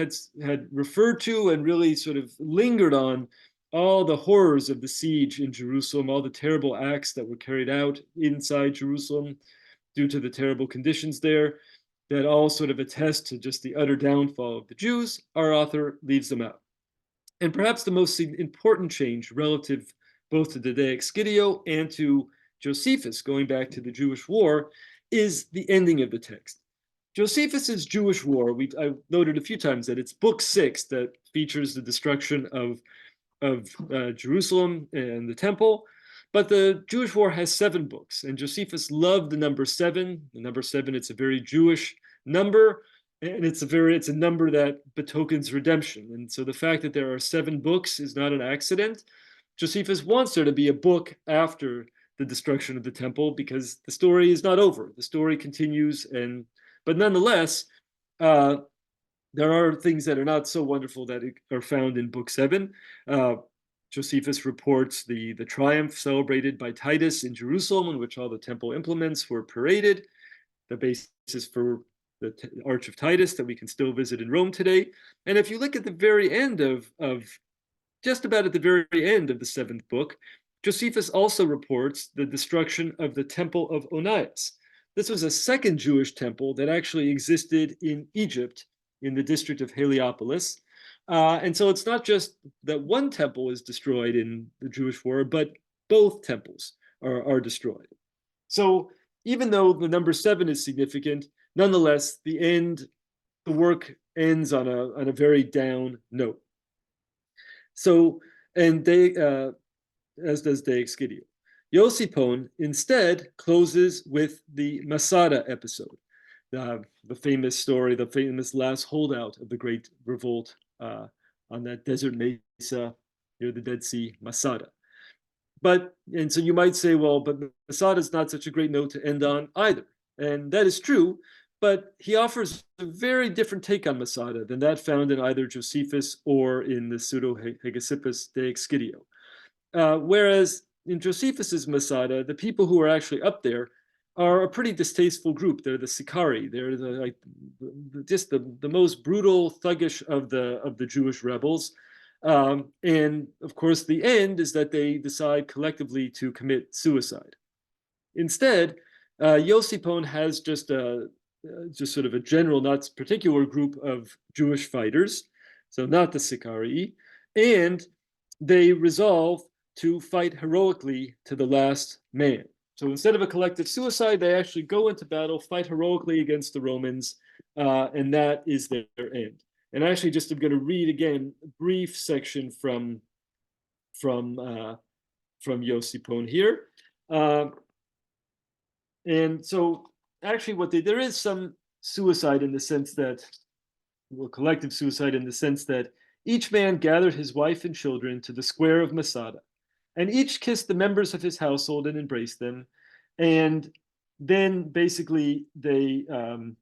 had referred to and really sort of lingered on all the horrors of the siege in Jerusalem, all the terrible acts that were carried out inside Jerusalem due to the terrible conditions there, that all sort of attest to just the utter downfall of the Jews. Our author leaves them out. And perhaps the most important change relative both to the De Excidio and to Josephus, going back to the Jewish War, is the ending of the text. Josephus's Jewish War, I've noted a few times that it's book 6 that features the destruction of Jerusalem and the temple, but the Jewish War has 7 books, and Josephus loved the number 7. The number 7, it's a very Jewish number, and it's a number that betokens redemption. And so the fact that there are 7 books is not an accident. Josephus wants there to be a book after the destruction of the temple because the story is not over. The story continues, but nonetheless, there are things that are not so wonderful that are found in book 7. Josephus reports the triumph celebrated by Titus in Jerusalem, in which all the temple implements were paraded, the basis for the Arch of Titus that we can still visit in Rome today. And if you look at the very end just about at the very end of the 7th book, Josephus also reports the destruction of the temple of Onias. This was a second Jewish temple that actually existed in Egypt, in the district of Heliopolis. And so it's not just that one temple is destroyed in the Jewish war, but both temples are destroyed. So even though the number 7 is significant, nonetheless, the work ends on a very down note. So, and as does De Excidio. Josephus instead closes with the Masada episode, the famous story, the famous last holdout of the Great Revolt on that desert mesa near the Dead Sea, Masada. And so you might say, well, but Masada is not such a great note to end on either. And that is true, but he offers a very different take on Masada than that found in either Josephus or in the Pseudo-Hegesippus De Excidio. Whereas in Josephus's Masada, the people who are actually up there are a pretty distasteful group. They're the Sicarii. They're just the most brutal, thuggish of the Jewish rebels. And of course, the end is that they decide collectively to commit suicide. Instead, Josephus has just sort of a general, not particular group of Jewish fighters, so not the Sicarii, and they resolve to fight heroically to the last man. So instead of a collective suicide, they actually go into battle, fight heroically against the Romans, and that is their end. And actually, just I'm going to read again a brief section from Josephus here. And so actually there is some suicide in the sense that, well, collective suicide in the sense that each man gathered his wife and children to the square of Masada, and each kissed the members of his household and embraced them. And then basically the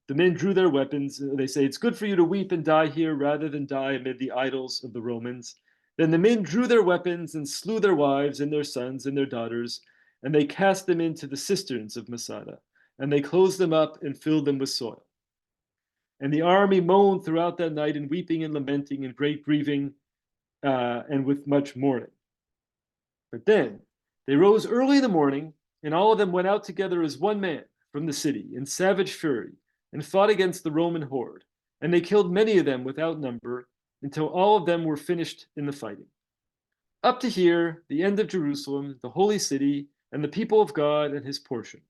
men drew their weapons. They say, it's good for you to weep and die here rather than die amid the idols of the Romans. Then the men drew their weapons and slew their wives and their sons and their daughters, and they cast them into the cisterns of Masada, and they closed them up and filled them with soil. And the army moaned throughout that night in weeping and lamenting and great grieving and with much mourning. But then they rose early in the morning, and all of them went out together as one man, from the city in savage fury and fought against the Roman horde, and they killed many of them without number until all of them were finished in the fighting. Up to here, the end of Jerusalem, the holy city, and the people of God and his portion.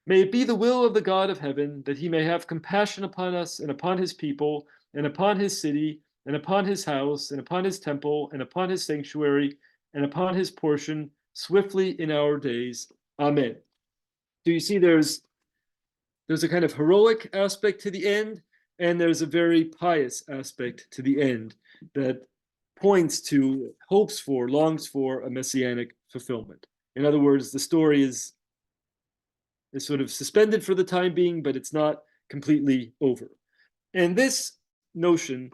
May it be the will of the God of heaven that he may have compassion upon us and upon his people and upon his city and upon his house and upon his temple and upon his sanctuary and upon his portion swiftly in our days. Amen. Do you see there's a kind of heroic aspect to the end, and there's a very pious aspect to the end that points to, hopes for, longs for a messianic fulfillment. In other words, the story is sort of suspended for the time being, but it's not completely over. And this notion,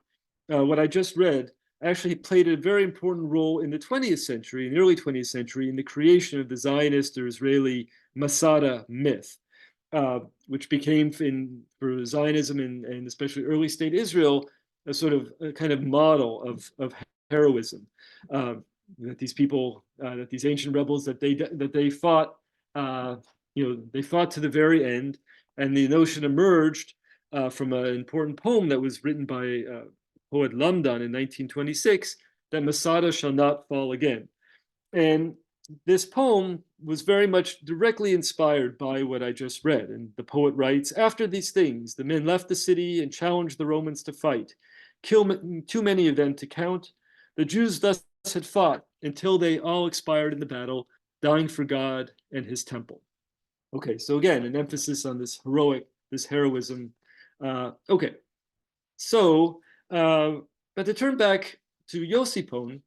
what I just read, actually played a very important role in the 20th century, in the early 20th century, in the creation of the Zionist or Israeli Masada myth, which became, for Zionism and especially early state Israel, a sort of a kind of model of heroism. That these people, that these ancient rebels, that they fought, they fought to the very end, and the notion emerged from an important poem that was written by poet Lamdan in 1926, that Masada shall not fall again. And this poem was very much directly inspired by what I just read. And the poet writes, after these things, the men left the city and challenged the Romans to fight, kill too many of them to count. The Jews thus had fought until they all expired in the battle, dying for God and his temple. Okay, so again, an emphasis on this heroism. Okay, so, but to turn back to Josephus,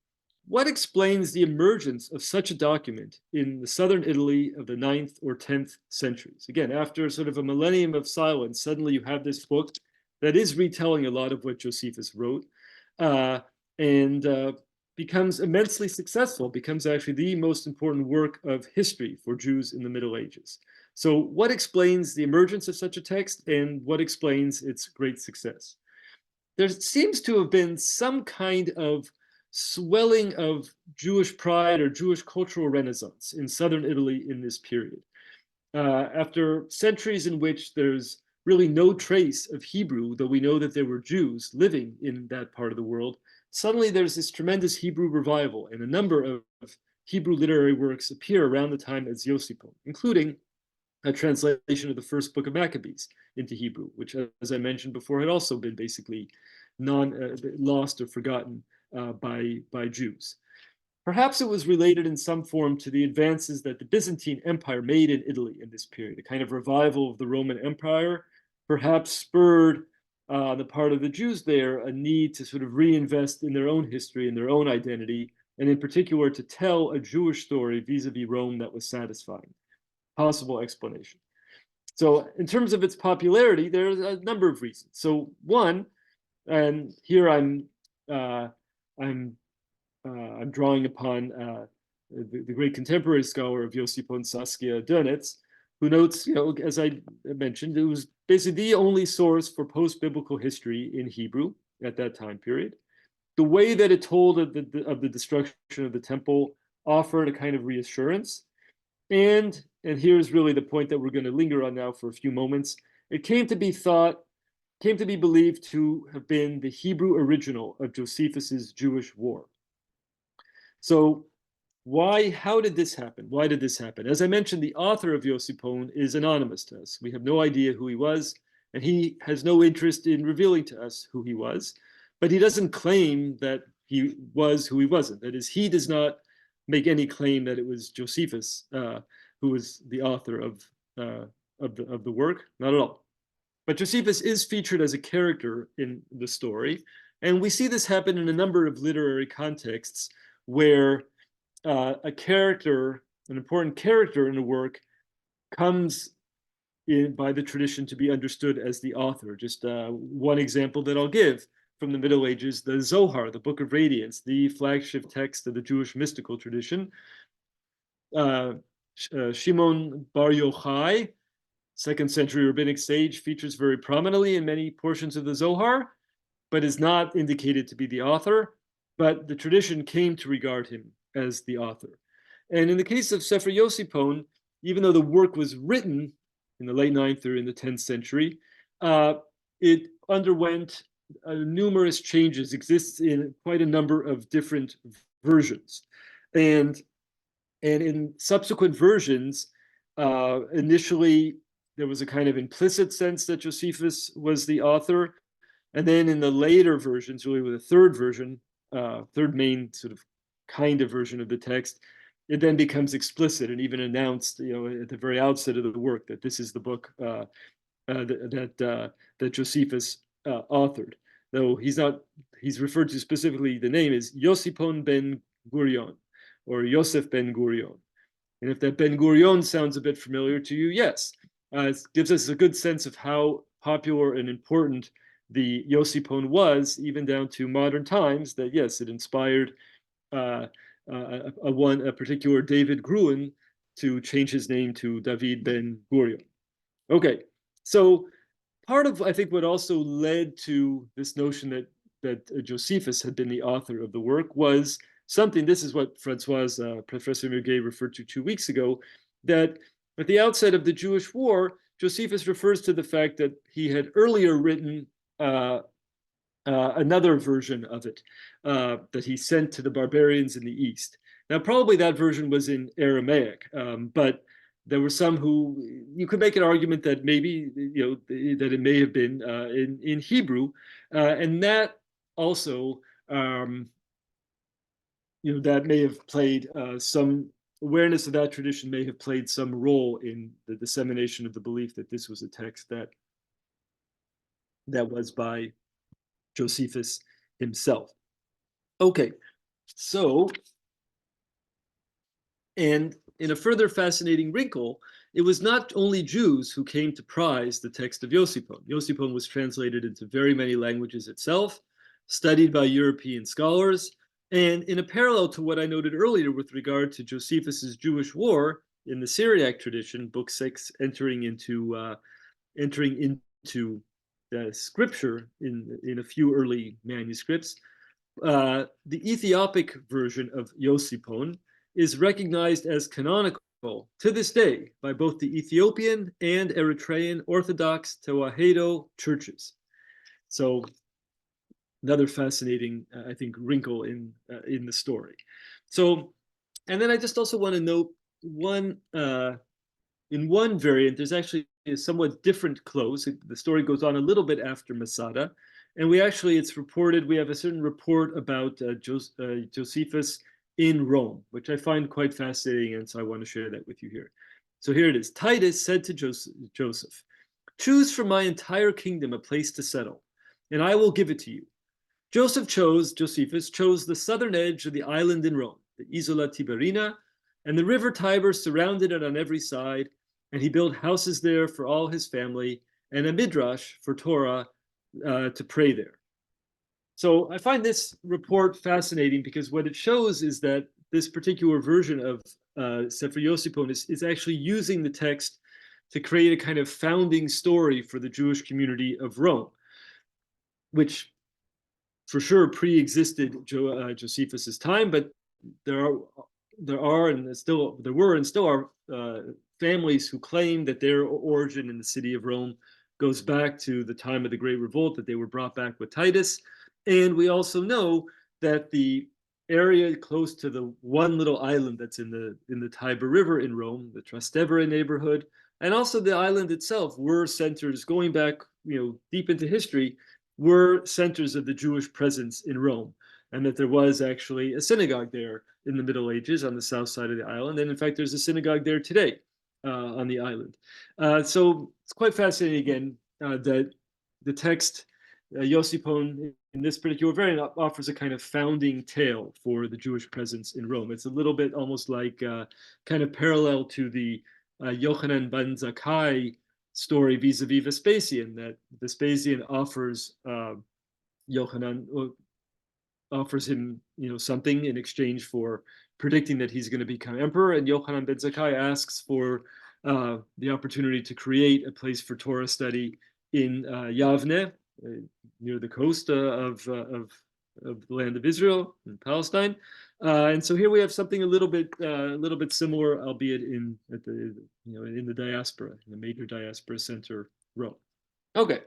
what explains the emergence of such a document in the southern Italy of the 9th or 10th centuries? Again, after sort of a millennium of silence, suddenly you have this book that is retelling a lot of what Josephus wrote, and becomes immensely successful, becomes actually the most important work of history for Jews in the Middle Ages. So what explains the emergence of such a text, and what explains its great success? There seems to have been some kind of swelling of Jewish pride or Jewish cultural renaissance in southern Italy in this period. After centuries in which there's really no trace of Hebrew, though we know that there were Jews living in that part of the world, suddenly there's this tremendous Hebrew revival, and a number of Hebrew literary works appear around the time of Josephus, including a translation of the first book of Maccabees into Hebrew, which, as I mentioned before, had also been basically lost or forgotten by Jews. Perhaps it was related in some form to the advances that the Byzantine Empire made in Italy in this period, a kind of revival of the Roman Empire, perhaps spurred on the part of the Jews there a need to sort of reinvest in their own history and their own identity, and in particular to tell a Jewish story vis-a-vis Rome that was satisfying. Possible explanation. So in terms of its popularity, there's a number of reasons. So one, and here I'm drawing upon the great contemporary scholar of Josephus, Saskia Dönitz, who notes, as I mentioned, it was basically the only source for post-biblical history in Hebrew at that time period. The way that it told of the destruction of the temple offered a kind of reassurance. And here's really the point that we're going to linger on now for a few moments. It came to be believed to have been the Hebrew original of Josephus's Jewish war. So how did this happen? Why did this happen? As I mentioned, the author of Josephus is anonymous to us. We have no idea who he was, and he has no interest in revealing to us who he was, but he doesn't claim that he was who he wasn't. That is, he does not make any claim that it was Josephus who was the author of the work, not at all. But Josephus is featured as a character in the story, and we see this happen in a number of literary contexts where a character, an important character in a work, comes in by the tradition to be understood as the author. Just one example that I'll give from the Middle Ages, the Zohar, the Book of Radiance, the flagship text of the Jewish mystical tradition. Shimon Bar Yochai, 2nd century rabbinic sage, features very prominently in many portions of the Zohar, but is not indicated to be the author, but the tradition came to regard him as the author. And in the case of Sefer Josephus, even though the work was written in the late 9th or in the 10th century. It underwent numerous changes, exists in quite a number of different versions. And in subsequent versions, initially, there was a kind of implicit sense that Josephus was the author. And then in the later versions, really with the third version, third main sort of kind of version of the text, it then becomes explicit and even announced, at the very outset of the work that this is the book that Josephus authored. Though he's referred to specifically, the name is Yosipon ben Gurion, or Yosef ben Gurion. And if that Ben Gurion sounds a bit familiar to you, yes, it gives us a good sense of how popular and important the Yosipon was, even down to modern times, that yes, it inspired a particular David Gruen to change his name to David ben Gurion. Okay, so part of, I think, what also led to this notion that Josephus had been the author of the work was something, this is what Professor Muguet referred to 2 weeks ago, that at the outset of the Jewish War, Josephus refers to the fact that he had earlier written another version of it that he sent to the barbarians in the East. Now, probably that version was in Aramaic, but there were some who, you could make an argument that maybe, that it may have been in Hebrew, and that also, that may have played some awareness of that tradition may have played some role in the dissemination of the belief that this was a text that was by Josephus himself. Okay, so, and in a further fascinating wrinkle, it was not only Jews who came to prize the text of Yosipon. Yosipon was translated into very many languages itself, studied by European scholars, and in a parallel to what I noted earlier with regard to Josephus's Jewish War in the Syriac tradition, Book 6, entering into the scripture in a few early manuscripts, the Ethiopic version of Yosipon is recognized as canonical to this day by both the Ethiopian and Eritrean Orthodox Tewahedo churches. So another fascinating, I think, wrinkle in the story. So, and then I just also want to note in one variant, there's actually a somewhat different close. The story goes on a little bit after Masada, and it's reported, we have a certain report about Josephus in Rome, which I find quite fascinating, and so I want to share that with you here. So here it is. Titus said to Joseph, "Choose for my entire kingdom a place to settle, and I will give it to you." Josephus chose the southern edge of the island in Rome, the Isola Tiberina, and the river Tiber surrounded it on every side, and he built houses there for all his family, and a midrash for Torah to pray there. So I find this report fascinating because what it shows is that this particular version of Sefer Yosipon is actually using the text to create a kind of founding story for the Jewish community of Rome, which for sure pre-existed Josephus's time, but there were and still are families who claim that their origin in the city of Rome goes back to the time of the Great Revolt, that they were brought back with Titus. And we also know that the area close to the one little island that's in the Tiber River in Rome, the Trastevere neighborhood, and also the island itself were centers going back, deep into history, were centers of the Jewish presence in Rome, and that there was actually a synagogue there in the Middle Ages on the south side of the island. And in fact, there's a synagogue there today on the island. So it's quite fascinating again that the text Yosipon in this particular variant offers a kind of founding tale for the Jewish presence in Rome. It's a little bit almost like kind of parallel to the Yochanan ben Zakkai story vis-a-vis Vespasian, that Vespasian offers him, something in exchange for predicting that he's going to become emperor, and Yochanan ben Zakkai asks for the opportunity to create a place for Torah study in Yavne, near the coast of of the land of Israel and Palestine. And so here we have something a little bit similar, albeit in the diaspora, in the major diaspora center, Rome. Okay.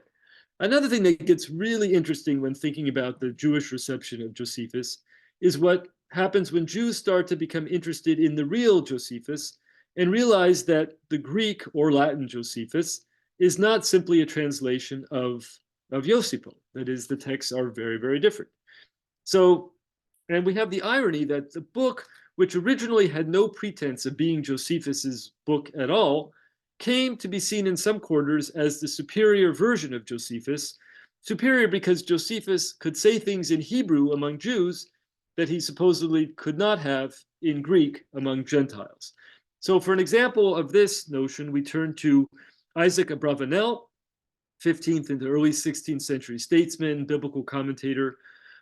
Another thing that gets really interesting when thinking about the Jewish reception of Josephus is what happens when Jews start to become interested in the real Josephus and realize that the Greek or Latin Josephus is not simply a translation of Josephus. That is, the texts are very, very different. So, and we have the irony that the book, which originally had no pretense of being Josephus's book at all, came to be seen in some quarters as the superior version of Josephus, superior because Josephus could say things in Hebrew among Jews that he supposedly could not have in Greek among Gentiles. So for an example of this notion, we turn to Isaac Abravanel, 15th into early 16th century statesman, biblical commentator,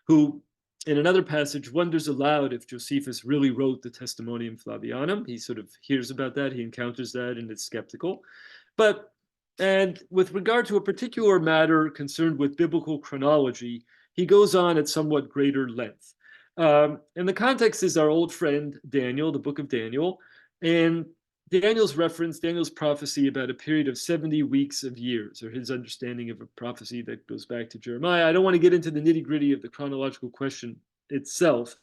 who in another passage wonders aloud if Josephus really wrote the Testimonium Flavianum. He sort of hears about that, he encounters that, and is skeptical. And with regard to a particular matter concerned with biblical chronology, he goes on at somewhat greater length. And the context is our old friend Daniel, the book of Daniel, and Daniel's prophecy about a period of 70 weeks of years, or his understanding of a prophecy that goes back to Jeremiah. I don't want to get into the nitty-gritty of the chronological question itself,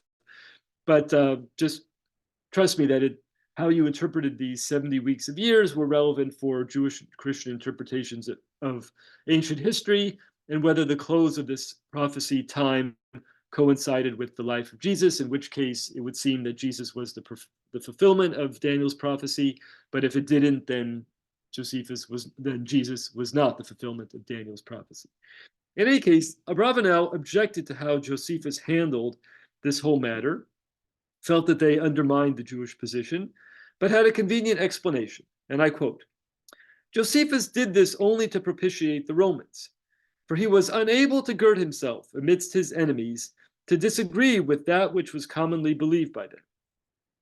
but just trust me that how you interpreted these 70 weeks of years were relevant for Jewish Christian interpretations of ancient history, and whether the close of this prophecy time coincided with the life of Jesus, in which case it would seem that Jesus was the fulfillment of Daniel's prophecy, but if it didn't, then Jesus was not the fulfillment of Daniel's prophecy. In any case, Abravanel objected to how Josephus handled this whole matter, felt that they undermined the Jewish position, but had a convenient explanation, and I quote, "Josephus did this only to propitiate the Romans, for he was unable to gird himself amidst his enemies to disagree with that which was commonly believed by them.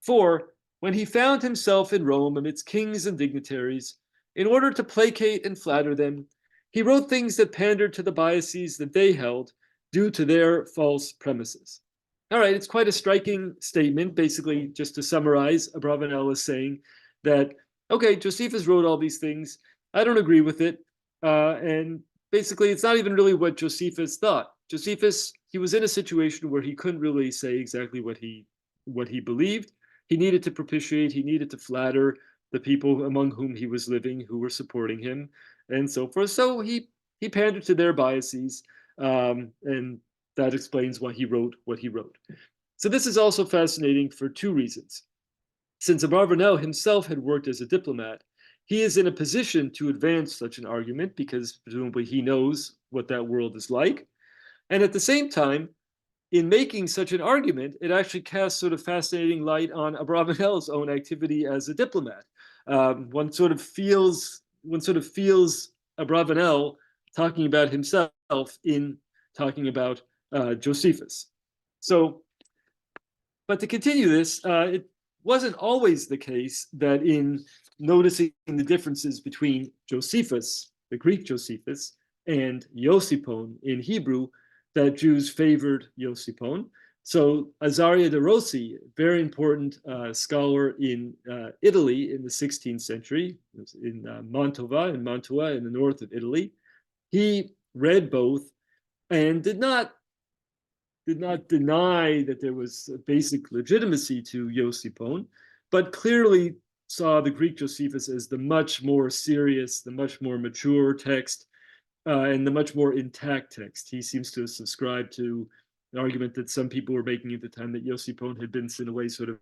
For, when he found himself in Rome amidst kings and dignitaries, in order to placate and flatter them, he wrote things that pandered to the biases that they held due to their false premises." All right, it's quite a striking statement. Basically, just to summarize, Abravanel is saying that, okay, Josephus wrote all these things. I don't agree with it. And basically, it's not even really what Josephus thought. Josephus, he was in a situation where he couldn't really say exactly what he believed. He needed to propitiate, he needed to flatter the people among whom he was living, who were supporting him, and so forth. So he pandered to their biases, and that explains why he wrote what he wrote. So this is also fascinating for two reasons. Since Abravanel himself had worked as a diplomat, he is in a position to advance such an argument because presumably he knows what that world is like. And at the same time, in making such an argument, it actually casts sort of fascinating light on Abravanel's own activity as a diplomat. One sort of feels Abravanel talking about himself in talking about Josephus. So, but to continue this, it wasn't always the case that in noticing the differences between Josephus, the Greek Josephus, and Josipon in Hebrew, that Jews favored Josipon. So Azaria de Rossi, very important scholar in Italy in the 16th century, in Mantua in the north of Italy, he read both and did not deny that there was a basic legitimacy to Josipon, but clearly saw the Greek Josephus as the much more serious, the much more mature text, and the much more intact text. He seems to subscribe to an argument that some people were making at the time, that Josipon had been in a way sort of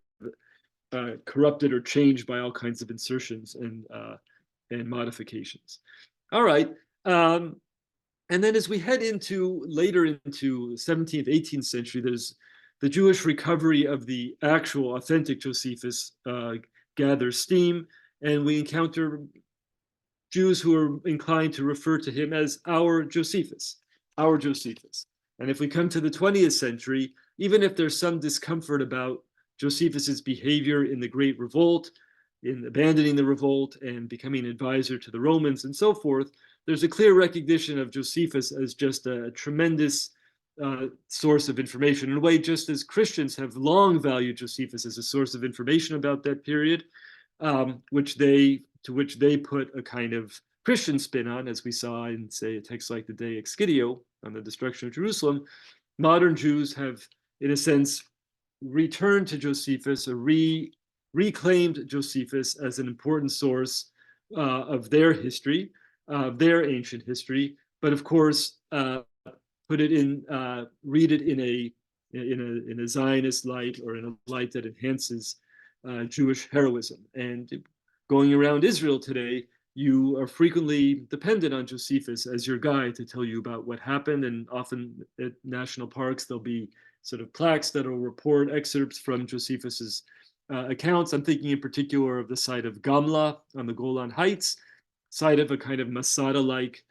corrupted or changed by all kinds of insertions and modifications. All right. And then as we head later into 17th, 18th century, there's the Jewish recovery of the actual authentic Josephus gathers steam, and we encounter Jews who are inclined to refer to him as our Josephus. And if we come to the 20th century, even if there's some discomfort about Josephus's behavior in the Great Revolt, in abandoning the revolt and becoming an advisor to the Romans and so forth, there's a clear recognition of Josephus as just a tremendous source of information. In a way, just as Christians have long valued Josephus as a source of information about that period, to which they put a kind of Christian spin on, as we saw in, say, a text like the De Excidio on the destruction of Jerusalem. Modern Jews have, in a sense, returned to Josephus, or reclaimed Josephus as an important source of their history, their ancient history, but of course, read it in a Zionist light, or in a light that enhances Jewish heroism. And going around Israel today, you are frequently dependent on Josephus as your guide to tell you about what happened. And often at national parks, there'll be sort of plaques that will report excerpts from Josephus's accounts. I'm thinking in particular of the site of Gamla on the Golan Heights, site of a kind of Masada-like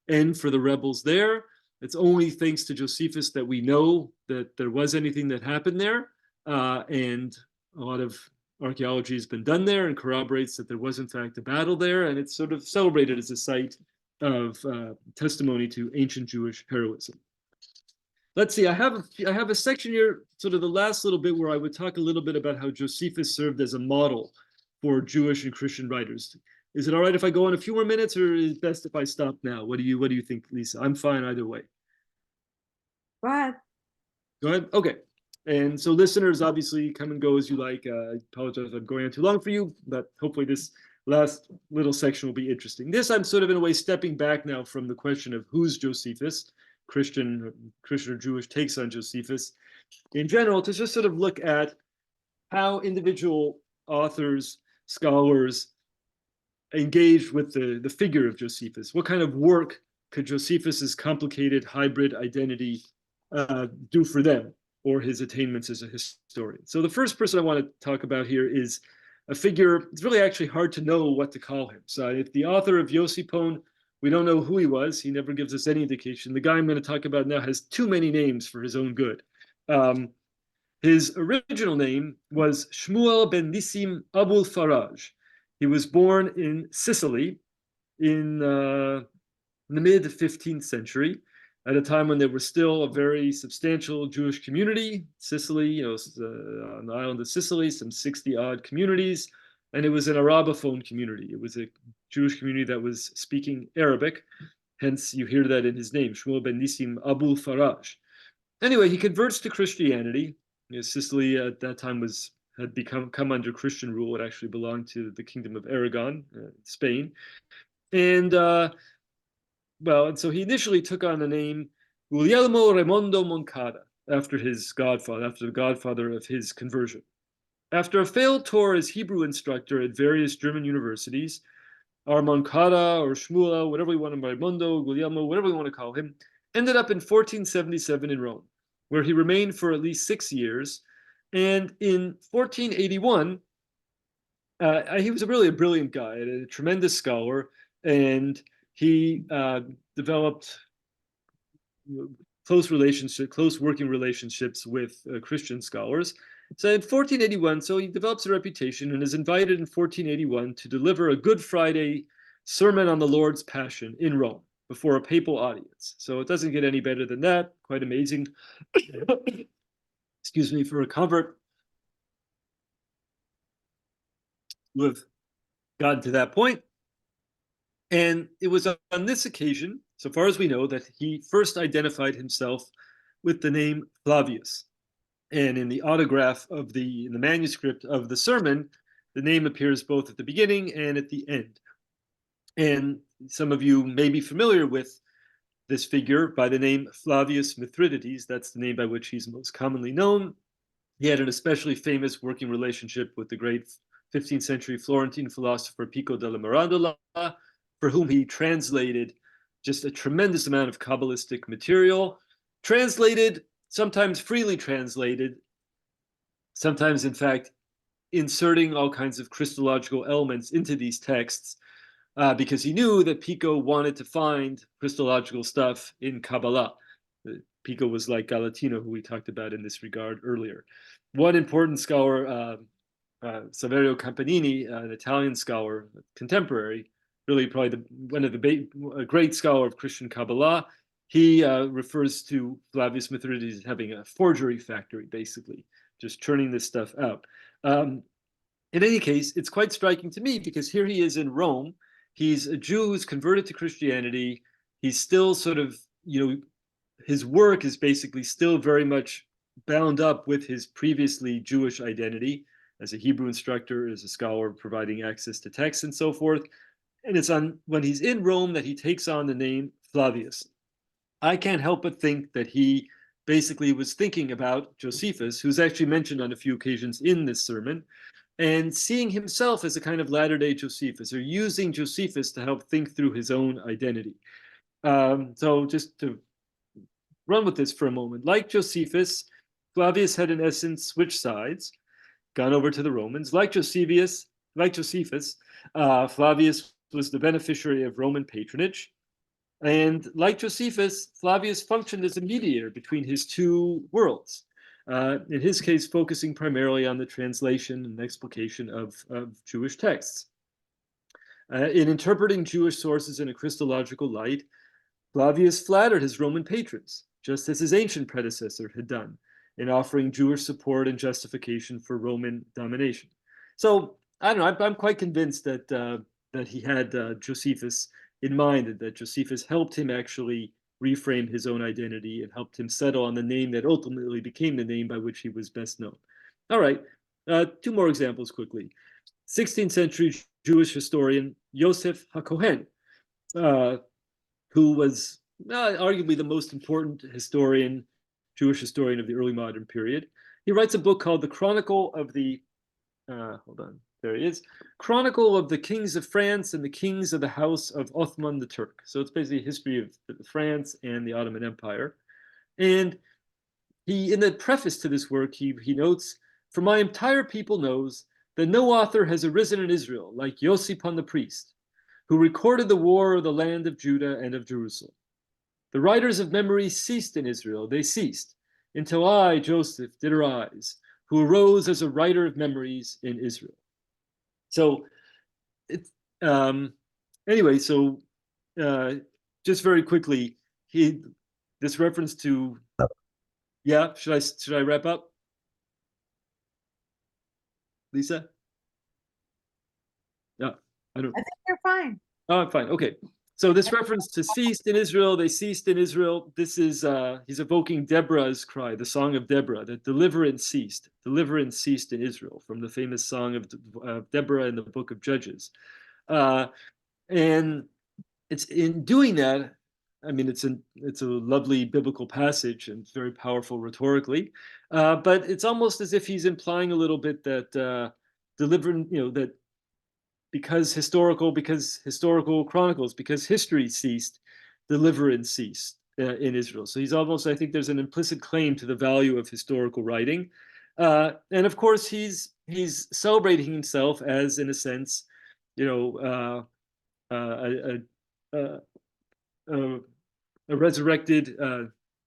end for the rebels there. It's only thanks to Josephus that we know that there was anything that happened there. And a lot of archaeology has been done there and corroborates that there was in fact a battle there. And it's sort of celebrated as a site of testimony to ancient Jewish heroism. Let's see, I have a section here, sort of the last little bit, where I would talk a little bit about how Josephus served as a model for Jewish and Christian writers. Is it all right if I go on a few more minutes, or is it best if I stop now? What do you think, Lisa? I'm fine either way. Go ahead. Go ahead. Okay. And so listeners, obviously, come and go as you like. I apologize if I'm going on too long for you, but hopefully this last little section will be interesting. This, I'm sort of in a way stepping back now from the question of who's Josephus, Christian or Jewish takes on Josephus in general, to just sort of look at how individual authors, scholars engaged with the figure of Josephus. What kind of work could Josephus's complicated hybrid identity do for them, or his attainments as a historian? So the first person I want to talk about here is a figure. It's really actually hard to know what to call him. So if the author of Josipon, we don't know who he was. He never gives us any indication. The guy I'm going to talk about now has too many names for his own good. His original name was Shmuel ben Nissim Abul Faraj. He was born in Sicily in the mid-15th century, at a time when there was still a very substantial Jewish community. Sicily, on the island of Sicily, some 60-odd communities, and it was an Arabophone community. It was a Jewish community that was speaking Arabic, hence you hear that in his name, Shmuel ben Nissim Abul Faraj. Anyway, he converts to Christianity. Sicily at that time had come under Christian rule. It actually belonged to the Kingdom of Aragon, Spain. And so he initially took on the name Guglielmo Raimondo Moncada, after the godfather of his conversion. After a failed tour as Hebrew instructor at various German universities, our Moncada or Shmuel, whatever we want to, Raimondo, Guglielmo, whatever we want to call him, ended up in 1477 in Rome, where he remained for at least 6 years. And in 1481, he was really a brilliant guy, a tremendous scholar, and he developed close working relationships with Christian scholars. So in 1481, he develops a reputation and is invited in 1481 to deliver a Good Friday sermon on the Lord's Passion in Rome before a papal audience. So it doesn't get any better than that. Quite amazing. Excuse me, for a convert who have gotten to that point. And it was on this occasion, so far as we know, that he first identified himself with the name Flavius. And in the autograph in the manuscript of the sermon, the name appears both at the beginning and at the end. And some of you may be familiar with this figure by the name Flavius Mithridates. That's the name by which he's most commonly known. He had an especially famous working relationship with the great 15th century Florentine philosopher Pico della Mirandola, for whom he translated just a tremendous amount of Kabbalistic material, sometimes freely translated, sometimes, in fact, inserting all kinds of Christological elements into these texts, because he knew that Pico wanted to find Christological stuff in Kabbalah. Pico was like Galatino, who we talked about in this regard earlier. One important scholar, Saverio Campanini, an Italian scholar, contemporary, really probably a great scholar of Christian Kabbalah. he refers to Flavius Mithridates as having a forgery factory, basically, just churning this stuff out. In any case, it's quite striking to me because here he is in Rome. He's a Jew who's converted to Christianity. He's still sort of, his work is basically still very much bound up with his previously Jewish identity as a Hebrew instructor, as a scholar providing access to texts and so forth. And it's when he's in Rome that he takes on the name Flavius. I can't help but think that he basically was thinking about Josephus, who's actually mentioned on a few occasions in this sermon, and seeing himself as a kind of latter-day Josephus, or using Josephus to help think through his own identity. So just to run with this for a moment, like Josephus, Flavius had in essence switched sides, gone over to the Romans. Like Josephus, Flavius was the beneficiary of Roman patronage. And like Josephus, Flavius functioned as a mediator between his two worlds. In his case, focusing primarily on the translation and explication of Jewish texts. In interpreting Jewish sources in a Christological light, Flavius flattered his Roman patrons, just as his ancient predecessor had done, in offering Jewish support and justification for Roman domination. So I don't know. I'm quite convinced that he had Josephus in mind, and that Josephus helped him actually reframe his own identity and helped him settle on the name that ultimately became the name by which he was best known. All right, two more examples quickly. 16th century Jewish historian Yosef HaKohen, who was arguably the most important Jewish historian of the early modern period. He writes a book called The Chronicle of the, there he is, Chronicle of the Kings of France and the Kings of the House of Othman the Turk. So it's basically a history of France and the Ottoman Empire. And he, in the preface to this work, he notes, "For my entire people knows that no author has arisen in Israel like Yosipon the priest, who recorded the war of the land of Judah and of Jerusalem. The writers of memory ceased in Israel, they ceased, until I, Joseph, did arise, who arose as a writer of memories in Israel." So, anyway, so just very quickly, this reference to, yeah, should I wrap up? Lisa? Yeah, I don't. I think you're fine. Oh, I'm fine. Okay. So this reference to ceased in Israel, they ceased in Israel. This is, he's evoking Deborah's cry, the song of Deborah, that deliverance ceased in Israel, from the famous song of Deborah in the book of Judges. And it's in doing that, I mean, it's a lovely biblical passage and very powerful rhetorically, but it's almost as if he's implying a little bit that delivering, that because historical chronicles, because history ceased, deliverance ceased in Israel. So he's almost, I think there's an implicit claim to the value of historical writing. And of course, he's celebrating himself as, in a sense, a resurrected,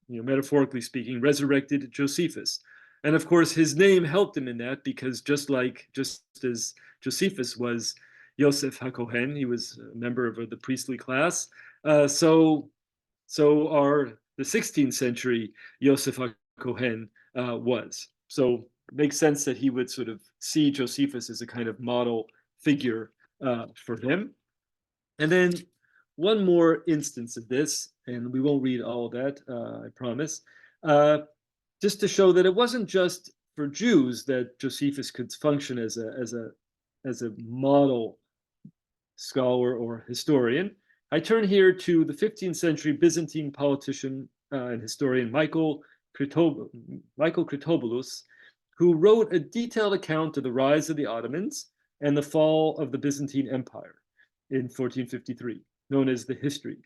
metaphorically speaking, resurrected Josephus. And of course, his name helped him in that, because just as Josephus was Yosef HaKohen, he was a member of the priestly class. So are the 16th century Yosef HaKohen was. So it makes sense that he would sort of see Josephus as a kind of model figure for him. And then one more instance of this, and we won't read all of that, I promise, just to show that it wasn't just for Jews that Josephus could function as a model scholar or historian. I turn here to the 15th century Byzantine politician and historian Michael Critobulus, who wrote a detailed account of the rise of the Ottomans and the fall of the Byzantine Empire in 1453, known as the History.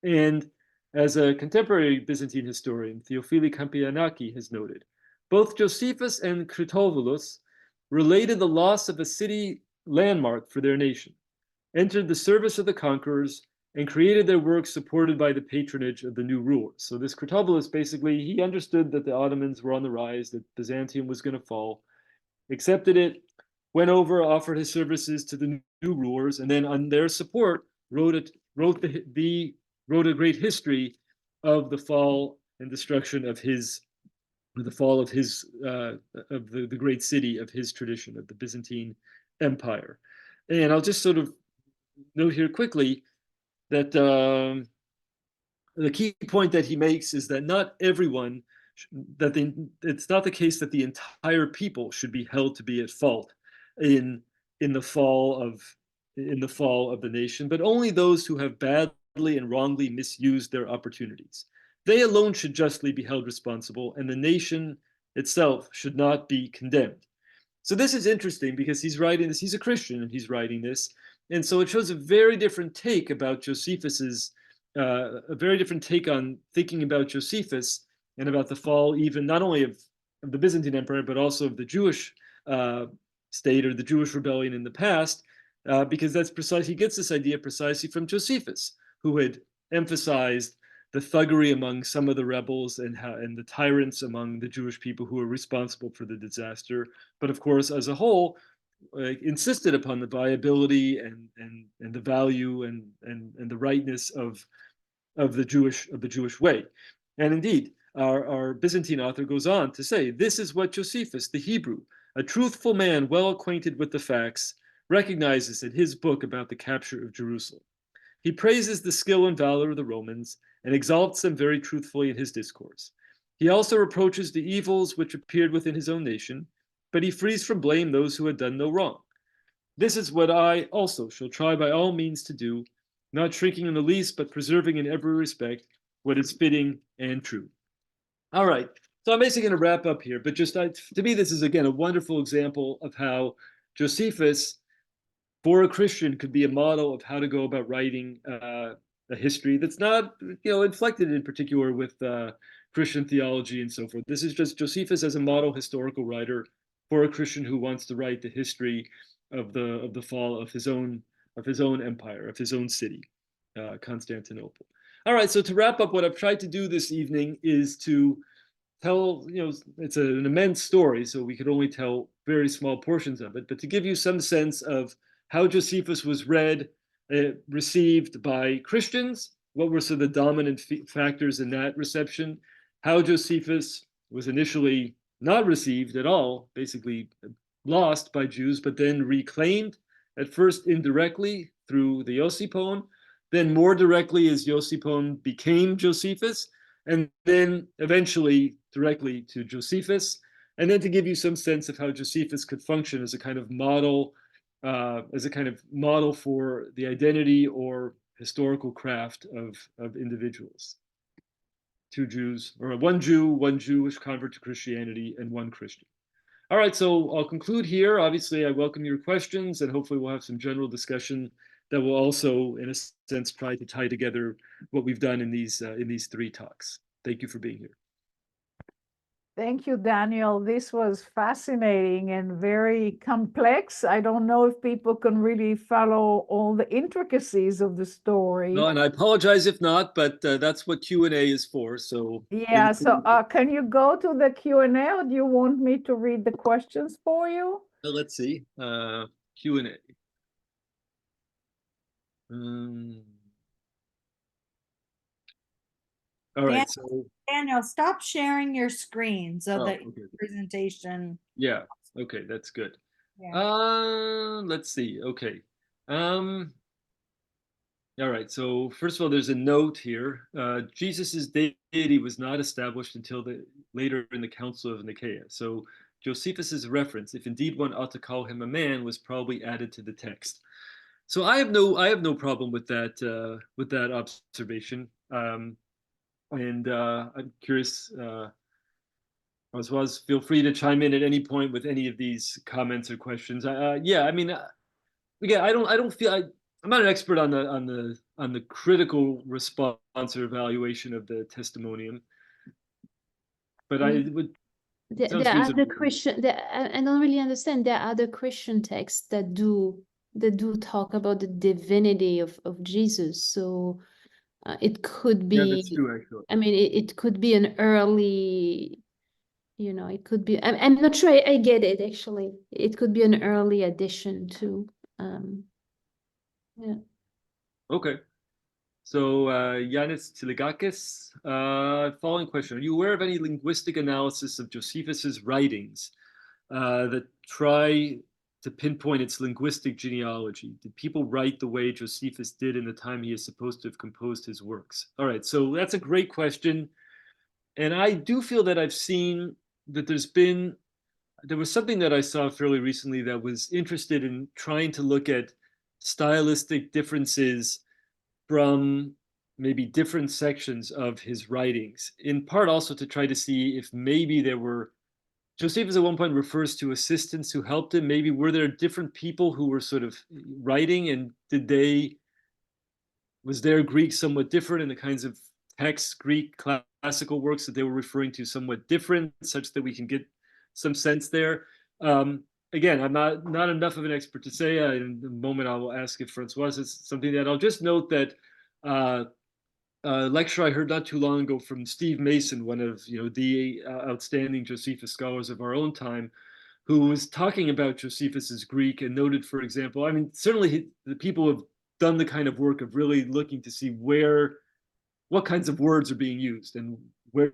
And as a contemporary Byzantine historian, Theophili Kampianaki has noted, both Josephus and Critobulus related the loss of a city landmark for their nation, entered the service of the conquerors, and created their work supported by the patronage of the new rulers. So this Critobulus, basically, he understood that the Ottomans were on the rise, that Byzantium was going to fall, accepted it, went over, offered his services to the new rulers, and then on their support wrote a great history of the fall and destruction of the fall of the great city of his tradition, of the Byzantine Empire. And I'll just sort of note here quickly that the key point that he makes is that not everyone, it's not the case that the entire people should be held to be at fault in the fall of the nation, but only those who have badly and wrongly misused their opportunities. They alone should justly be held responsible, and the nation itself should not be condemned. So this is interesting because he's writing this, he's a Christian and he's writing this. And so it shows a very different take about Josephus's, a very different take on thinking about Josephus and about the fall, even not only of the Byzantine Empire, but also of the Jewish state or the Jewish rebellion in the past, because that's precisely, he gets this idea precisely from Josephus, who had emphasized the thuggery among some of the rebels and the tyrants among the Jewish people who were responsible for the disaster. But of course, as a whole, insisted upon the viability and the value and the rightness of the Jewish way. And indeed, our Byzantine author goes on to say, this is what Josephus, the Hebrew, a truthful man well acquainted with the facts, recognizes in his book about the capture of Jerusalem. He praises the skill and valor of the Romans and exalts them very truthfully in his discourse. He also reproaches the evils which appeared within his own nation, but he frees from blame those who had done no wrong. This is what I also shall try by all means to do, not shrinking in the least, but preserving in every respect what is fitting and true. All right, so I'm basically going to wrap up here, but just to me, this is again a wonderful example of how Josephus, for a Christian, could be a model of how to go about writing a history that's not, inflected in particular with Christian theology and so forth. This is just Josephus as a model historical writer for a Christian who wants to write the history of the fall of his own empire, of his own city, Constantinople. All right, so to wrap up, what I've tried to do this evening is to tell, it's an immense story, so we could only tell very small portions of it, but to give you some sense of how Josephus was read, received by Christians, what were some of the dominant factors in that reception, how Josephus was initially not received at all, basically lost by Jews, but then reclaimed, at first indirectly through the Josipon, then more directly as Josipon became Josephus, and then eventually directly to Josephus, and then to give you some sense of how Josephus could function as a kind of model, for the identity or historical craft of individuals. Two Jews, or one Jew, one Jewish convert to Christianity, and one Christian. All right, so I'll conclude here. Obviously, I welcome your questions, and hopefully we'll have some general discussion that will also, in a sense, try to tie together what we've done in these three talks. Thank you for being here. Thank you, Daniel. This was fascinating and very complex. I don't know if people can really follow all the intricacies of the story. No, and I apologize if not, but that's what Q&A is for. So yeah, so can you go to the Q&A, or do you want me to read the questions for you? Let's see. Q&A. All right, so Daniel, stop sharing your screen so that okay. presentation. Yeah, okay, that's good. Yeah. Let's see. Okay. All right, so first of all, there's a note here. Jesus's deity was not established until later in the Council of Nicaea. So Josephus's reference, if indeed one ought to call him a man, was probably added to the text. So I have no problem with that observation. And I'm curious, as well as feel free to chime in at any point with any of these comments or questions. Yeah, I mean, again, I don't feel I'm not an expert on the critical response or evaluation of the testimonium, but I would. There are other Christian. I don't really understand. There are other Christian texts that do talk about the divinity of Jesus. So it could be. Yeah, that's true, actually. I mean, it could be an early. It could be. I'm not sure. I get it actually. It could be an early addition to. Yeah. Okay. So, Yanis Tiligakis, following question. Are you aware of any linguistic analysis of Josephus's writings that try to pinpoint its linguistic genealogy? Did people write the way Josephus did in the time he is supposed to have composed his works? All right, so that's a great question. And I do feel that I've seen that there was something that I saw fairly recently that was interested in trying to look at stylistic differences from maybe different sections of his writings, in part also to try to see if maybe there were, Josephus at one point refers to assistants who helped him. Maybe were there different people who were sort of writing, and was their Greek somewhat different, and the kinds of texts, Greek classical works that they were referring to somewhat different, such that we can get some sense there. Again, I'm not enough of an expert to say. In a moment, I will ask if Francois is something that I'll just note that a lecture I heard not too long ago from Steve Mason, one of the outstanding Josephus scholars of our own time, who was talking about Josephus's Greek and noted, for example, I mean, certainly the people have done the kind of work of really looking to see what kinds of words are being used and what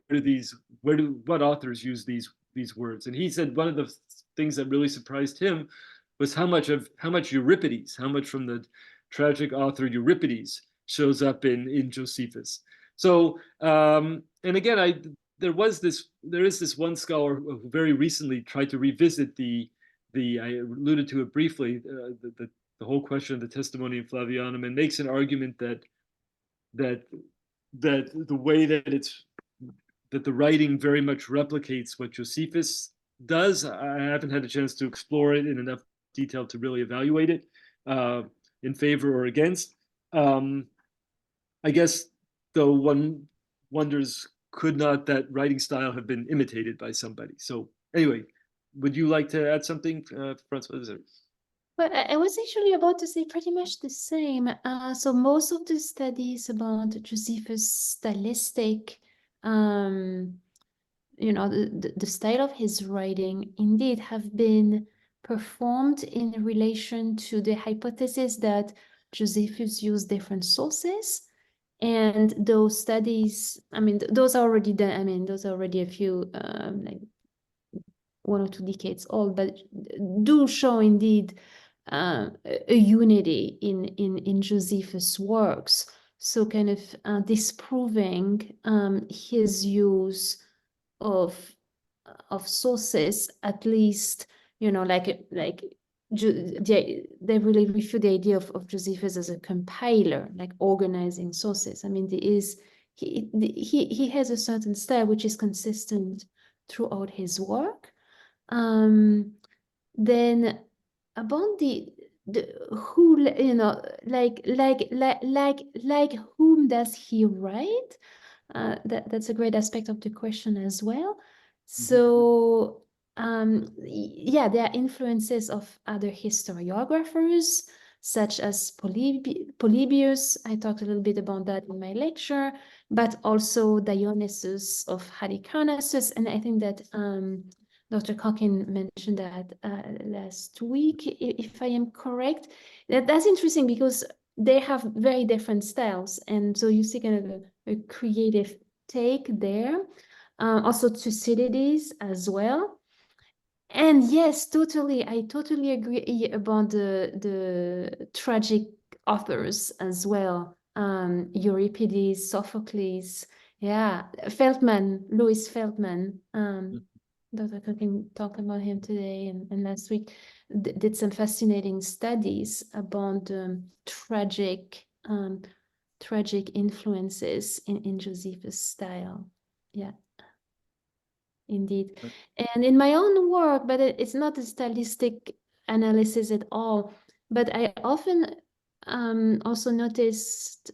authors use these words. And he said one of the things that really surprised him was how much Euripides, how much from the tragic author Euripides shows up in Josephus. So, and again, there is this one scholar who very recently tried to revisit I alluded to it briefly, the whole question of the testimony of Flavianum, and makes an argument that the way that the writing very much replicates what Josephus does. I haven't had a chance to explore it in enough detail to really evaluate it in favor or against. I guess, though, one wonders, could not that writing style have been imitated by somebody? So anyway, would you like to add something, Francois? Well, I was actually about to say pretty much the same. So most of the studies about Josephus' stylistic, the style of his writing, indeed have been performed in relation to the hypothesis that Josephus used different sources. And those studies, I mean, those are already done. I mean, those are already a few, like 1 or 2 decades old, but do show indeed a unity in Josephus' works. So kind of disproving his use of sources, at least, they really refute the idea of Josephus as a compiler, like organizing sources. I mean, he has a certain style which is consistent throughout his work. Then about the who, like whom does he write? That's a great aspect of the question as well. So yeah, there are influences of other historiographers, such as Polybius. I talked a little bit about that in my lecture, but also Dionysius of Halicarnassus, and I think that Dr. Kokin mentioned that last week, if I am correct. That's interesting because they have very different styles, and so you see kind of a creative take there. Also Thucydides as well. And yes, I totally agree about the tragic authors as well. Euripides, Sophocles, yeah, Louis Feldman. Dr. Kokin talked about him today and last week, did some fascinating studies about tragic influences in Josephus' style. Yeah. Indeed. And in my own work, but it's not a stylistic analysis at all, but I often also noticed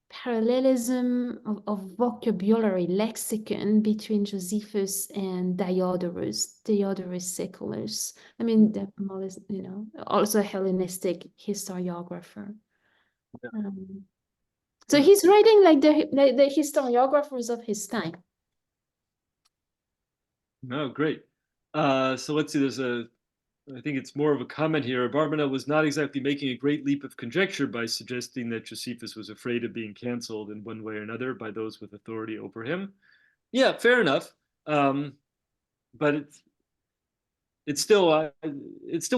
parallelism of vocabulary, lexicon between Josephus and Diodorus Siculus. I mean, they're more or less, also a Hellenistic historiographer. Yeah. So he's writing like the historiographers of his time. No, great. So let's see, there's I think it's more of a comment here. Abarbanel was not exactly making a great leap of conjecture by suggesting that Josephus was afraid of being canceled in one way or another by those with authority over him. Yeah, fair enough. But it's still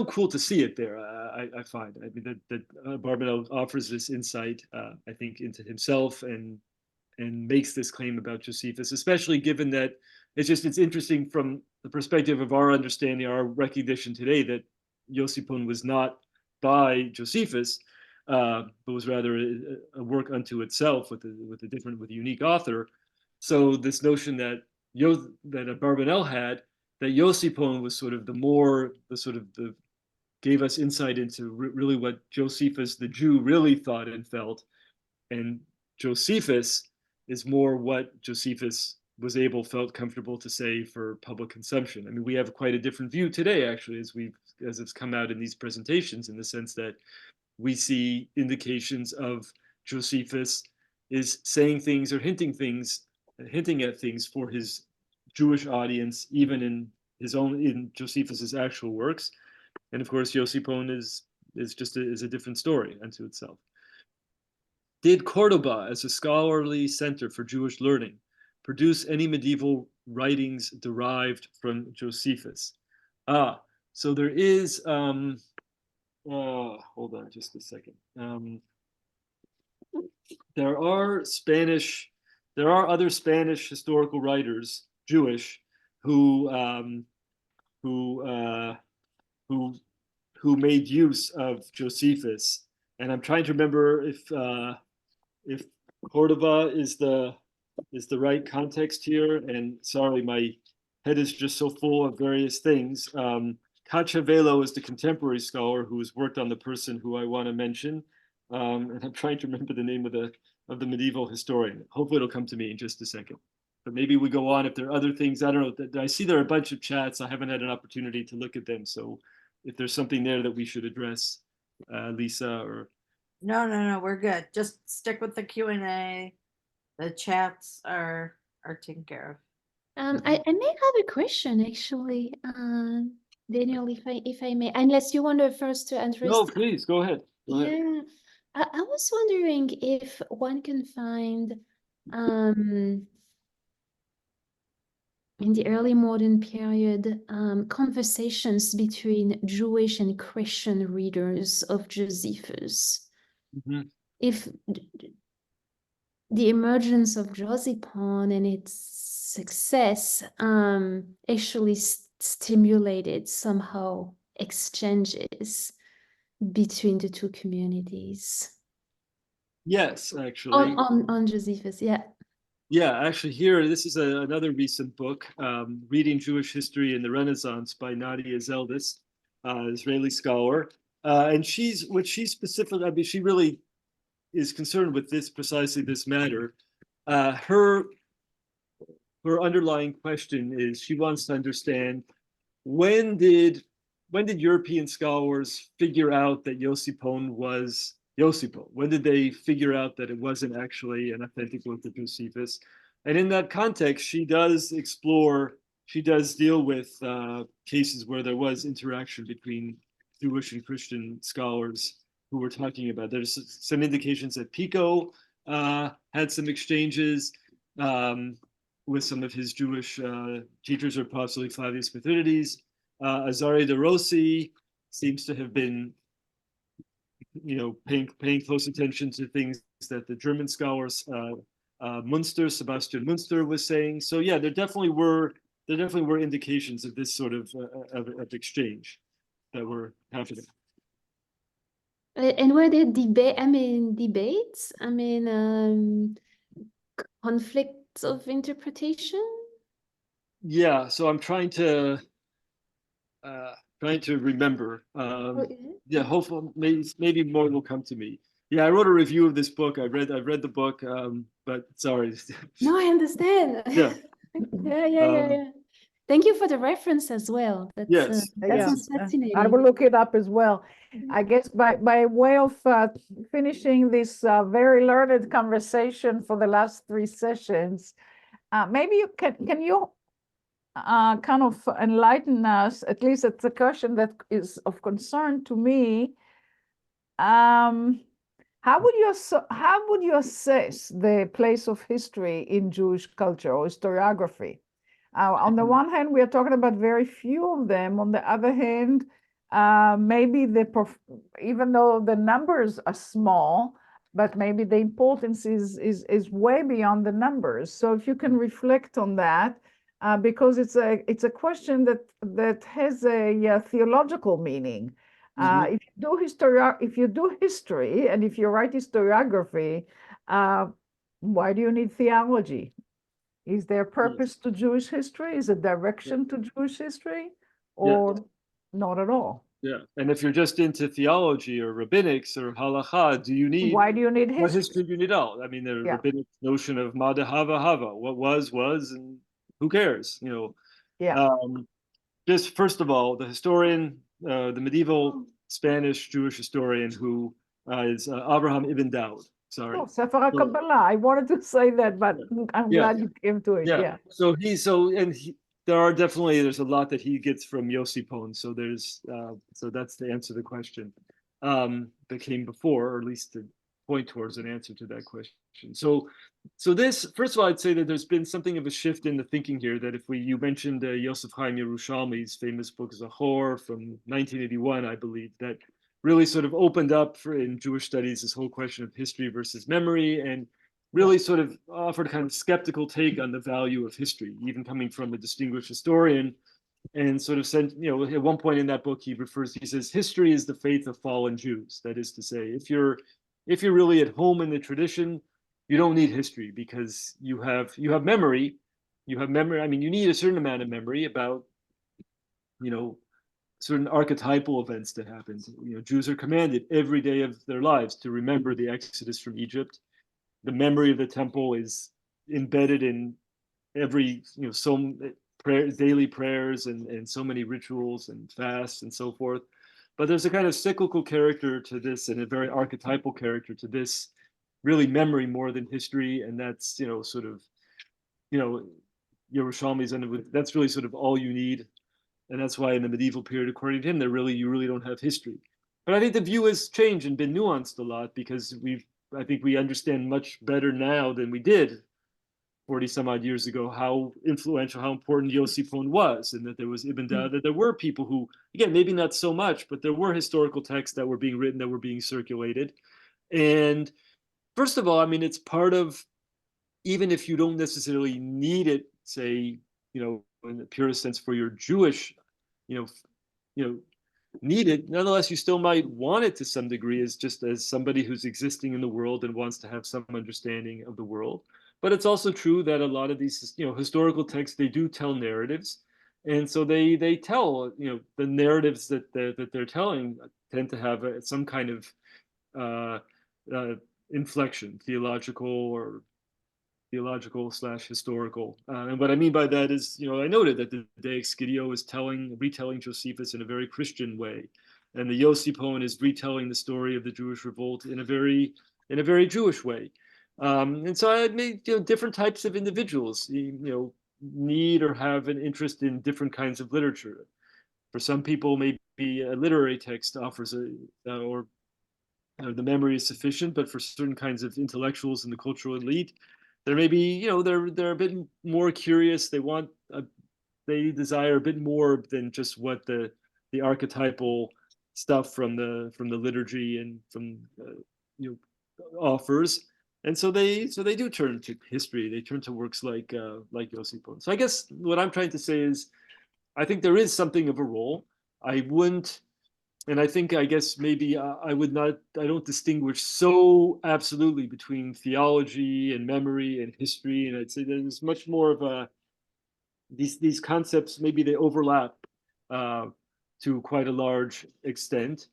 cool to see it there. I find. I mean that Abarbanel offers this insight, I think, into himself and makes this claim about Josephus, especially given that it's interesting from the perspective of our understanding, our recognition today that Josipon was not by Josephus, but was rather a work unto itself with a unique author. So this notion that Abarbanel had, that Josipon was sort of gave us insight into really what Josephus the Jew really thought and felt, and Josephus is more what Josephus felt comfortable to say for public consumption. I mean, we have quite a different view today, actually, as it's come out in these presentations, in the sense that we see indications of Josephus is saying things or hinting at things for his Jewish audience, even in Josephus's actual works. And of course, Josipon is a different story unto itself. Did Cordoba, as a scholarly center for Jewish learning, produce any medieval writings derived from Josephus? So there is, hold on just a second. There are other Spanish historical writers, Jewish, who made use of Josephus, and I'm trying to remember if Cordoba is the right context here. And sorry, my head is just so full of various things. Cachavelo is the contemporary scholar who has worked on the person who I want to mention, and I'm trying to remember the name of the medieval historian. Hopefully, it'll come to me in just a second. But maybe we go on if there are other things. I don't know. I see there are a bunch of chats. I haven't had an opportunity to look at them. So if there's something there that we should address, Lisa or. No, we're good. Just stick with the Q&A. The chats are taken care of. I may have a question actually, Daniel, if I may, unless you want to first to address. No, please go ahead. Go ahead. Yeah, I was wondering if one can find in the early modern period conversations between Jewish and Christian readers of Josephus. Mm-hmm. If the emergence of Josephus and its success actually stimulated somehow exchanges between the two communities. Yes, actually. On Josephus, yeah. Yeah, actually here, this is another recent book, Reading Jewish History in the Renaissance by Nadia Zeldis, Israeli scholar. And she really is concerned with precisely this matter. Her underlying question is she wants to understand when did European scholars figure out that Josipon was Josipon? When did they figure out that it wasn't actually an authentic work of Josephus? And in that context, she does deal with cases where there was interaction between Jewish and Christian scholars who were talking about. There's some indications that Pico had some exchanges with some of his Jewish teachers, or possibly Flavius Mithridates. Azari de Rossi seems to have been, paying close attention to things that the German scholars, Sebastian Münster was saying. So yeah, there definitely were indications of this sort of exchange that were happening. And were there debates? Conflicts of interpretation? Yeah, so I'm trying to remember. Yeah, hopefully maybe more will come to me. Yeah, I wrote a review of this book. I've read the book, but sorry. No, I understand. Yeah. Yeah. Thank you for the reference as well. Yes. That sounds fascinating. I will look it up as well. I guess by way of finishing this very learned conversation for the last 3 sessions, maybe you can you kind of enlighten us, at least it's a question that is of concern to me. How would you assess the place of history in Jewish culture or historiography? On the one hand, we are talking about very few of them. On the other hand, maybe even though the numbers are small, but maybe the importance is way beyond the numbers. So if you can reflect on that, because it's a question that has a theological meaning. If you do history and if you write historiography, why do you need theology? Is there purpose to Jewish history? Is it direction to Jewish history, or not at all? Yeah, and if you're just into theology or rabbinics or halacha, do you need Why do you need what history? history do you need out? I mean, the Yeah. rabbinic notion of mada hava hava, what was, and who cares? Yeah. Just first of all, the historian, the medieval Spanish Jewish historian who is Abraham ibn Daud. Sorry. Oh, Sefer HaKabbalah. I wanted to say that, but I'm glad you came to it. Yeah. So there's a lot that he gets from Yossi Pon. So that's the answer to the question that came before, or at least to point towards an answer to that question. So this, first of all, I'd say that there's been something of a shift in the thinking here. That you mentioned Yosef Chaim Yerushalmi's famous book Zachor from 1981, I believe, that really sort of opened up in Jewish studies this whole question of history versus memory, and really sort of offered a kind of skeptical take on the value of history, even coming from a distinguished historian. And sort of said, at one point in that book, he says, history is the faith of fallen Jews. That is to say, if you're really at home in the tradition, you don't need history because you have memory. You have memory. I mean, you need a certain amount of memory about, certain archetypal events that happened. Jews are commanded every day of their lives to remember the Exodus from Egypt. The memory of the temple is embedded in every, daily prayers and so many rituals and fasts and so forth. But there's a kind of cyclical character to this and a very archetypal character to this, really memory more than history. And that's, Yerushalmi's end with, that's really sort of all you need. And that's why in the medieval period, according to him, you really don't have history. But I think the view has changed and been nuanced a lot because I think we understand much better now than we did 40 some odd years ago how influential, how important Yossi Pon was, and that there was Ibn Daud, that there were people who, again, maybe not so much, but there were historical texts that were being written, that were being circulated. And first of all, I mean, it's part of, even if you don't necessarily need it, say, in the purest sense for your Jewish, need it, nonetheless, you still might want it to some degree as somebody who's existing in the world and wants to have some understanding of the world. But it's also true that a lot of these, historical texts, they do tell narratives. And so they tell, the narratives that they're telling tend to have some kind of inflection, theological/historical. And what I mean by that is, I noted that the Deus Scidio is retelling Josephus in a very Christian way. And the Yossi Pon is retelling the story of the Jewish revolt in a very Jewish way. And so I made, different types of individuals, need or have an interest in different kinds of literature. For some people, maybe a literary text offers or the memory is sufficient, but for certain kinds of intellectuals in the cultural elite, there may be, they're a bit more curious. They desire a bit more than just what the archetypal stuff from the liturgy and from offers. And so they do turn to history. They turn to works like Yossi Pon. So I guess what I'm trying to say is, I think there is something of a role. I wouldn't, and I guess maybe I don't distinguish so absolutely between theology and memory and history. And I'd say there's much more of these concepts, maybe they overlap to quite a large extent.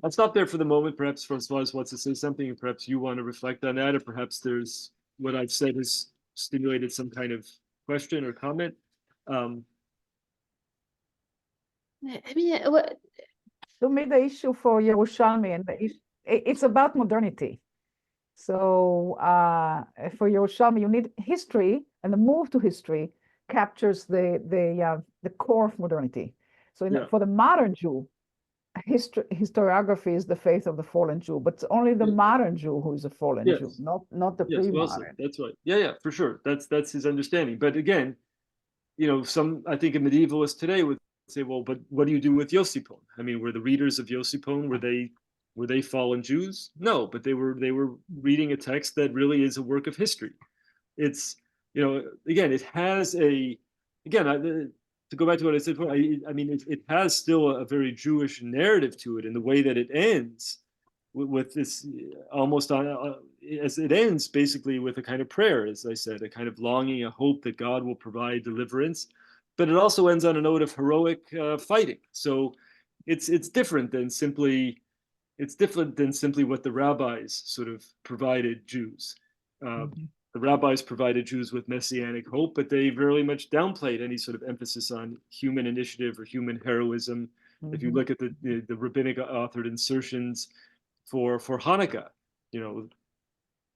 I'll stop there for the moment. Perhaps Francois wants to say something, and perhaps you want to reflect on that, or perhaps there's what I've said has stimulated some kind of question or comment. I mean, To me, the issue for Yerushalmi, and it's about modernity. So for Yerushalmi, you need history, and the move to history captures the core of modernity. So for the modern Jew, historiography is the faith of the fallen Jew, but it's only the modern Jew who is a fallen Jew, not the pre-modern. That's right. Yeah, for sure. That's his understanding. But again, I think a medievalist today would say, well, but what do you do with Yosipon? I mean, were the readers of Yosipon, were they fallen Jews? No, but they were reading a text that really is a work of history. It's, again, it has to go back to what I said before, I mean, it has still a very Jewish narrative to it in the way that it ends with this almost as it ends basically with a kind of prayer, as I said, a kind of longing, a hope that God will provide deliverance. But it also ends on a note of heroic fighting. So it's different than simply what the rabbis sort of provided Jews. The rabbis provided Jews with messianic hope, but they very much downplayed any sort of emphasis on human initiative or human heroism. If you look at the rabbinic authored insertions for Hanukkah,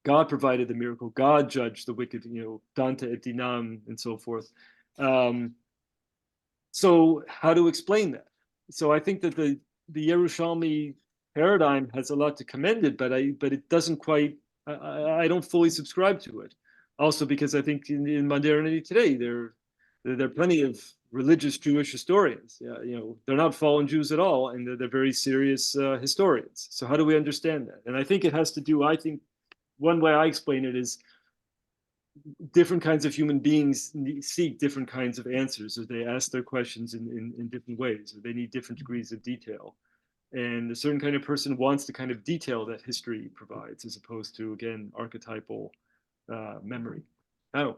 God provided the miracle, God judged the wicked, Dante et dinam, and so forth. So how to explain that? So I think that the Yerushalmi paradigm has a lot to commend it, but it doesn't quite. I don't fully subscribe to it. Also, because I think in modernity today, there are plenty of religious Jewish historians. They're not fallen Jews at all, and they're very serious historians. So how do we understand that? And I think it has to do. I think one way I explain it is different kinds of human beings seek different kinds of answers, or they ask their questions in different ways, or they need different degrees of detail. And a certain kind of person wants the kind of detail that history provides, as opposed to, again, archetypal memory. Oh.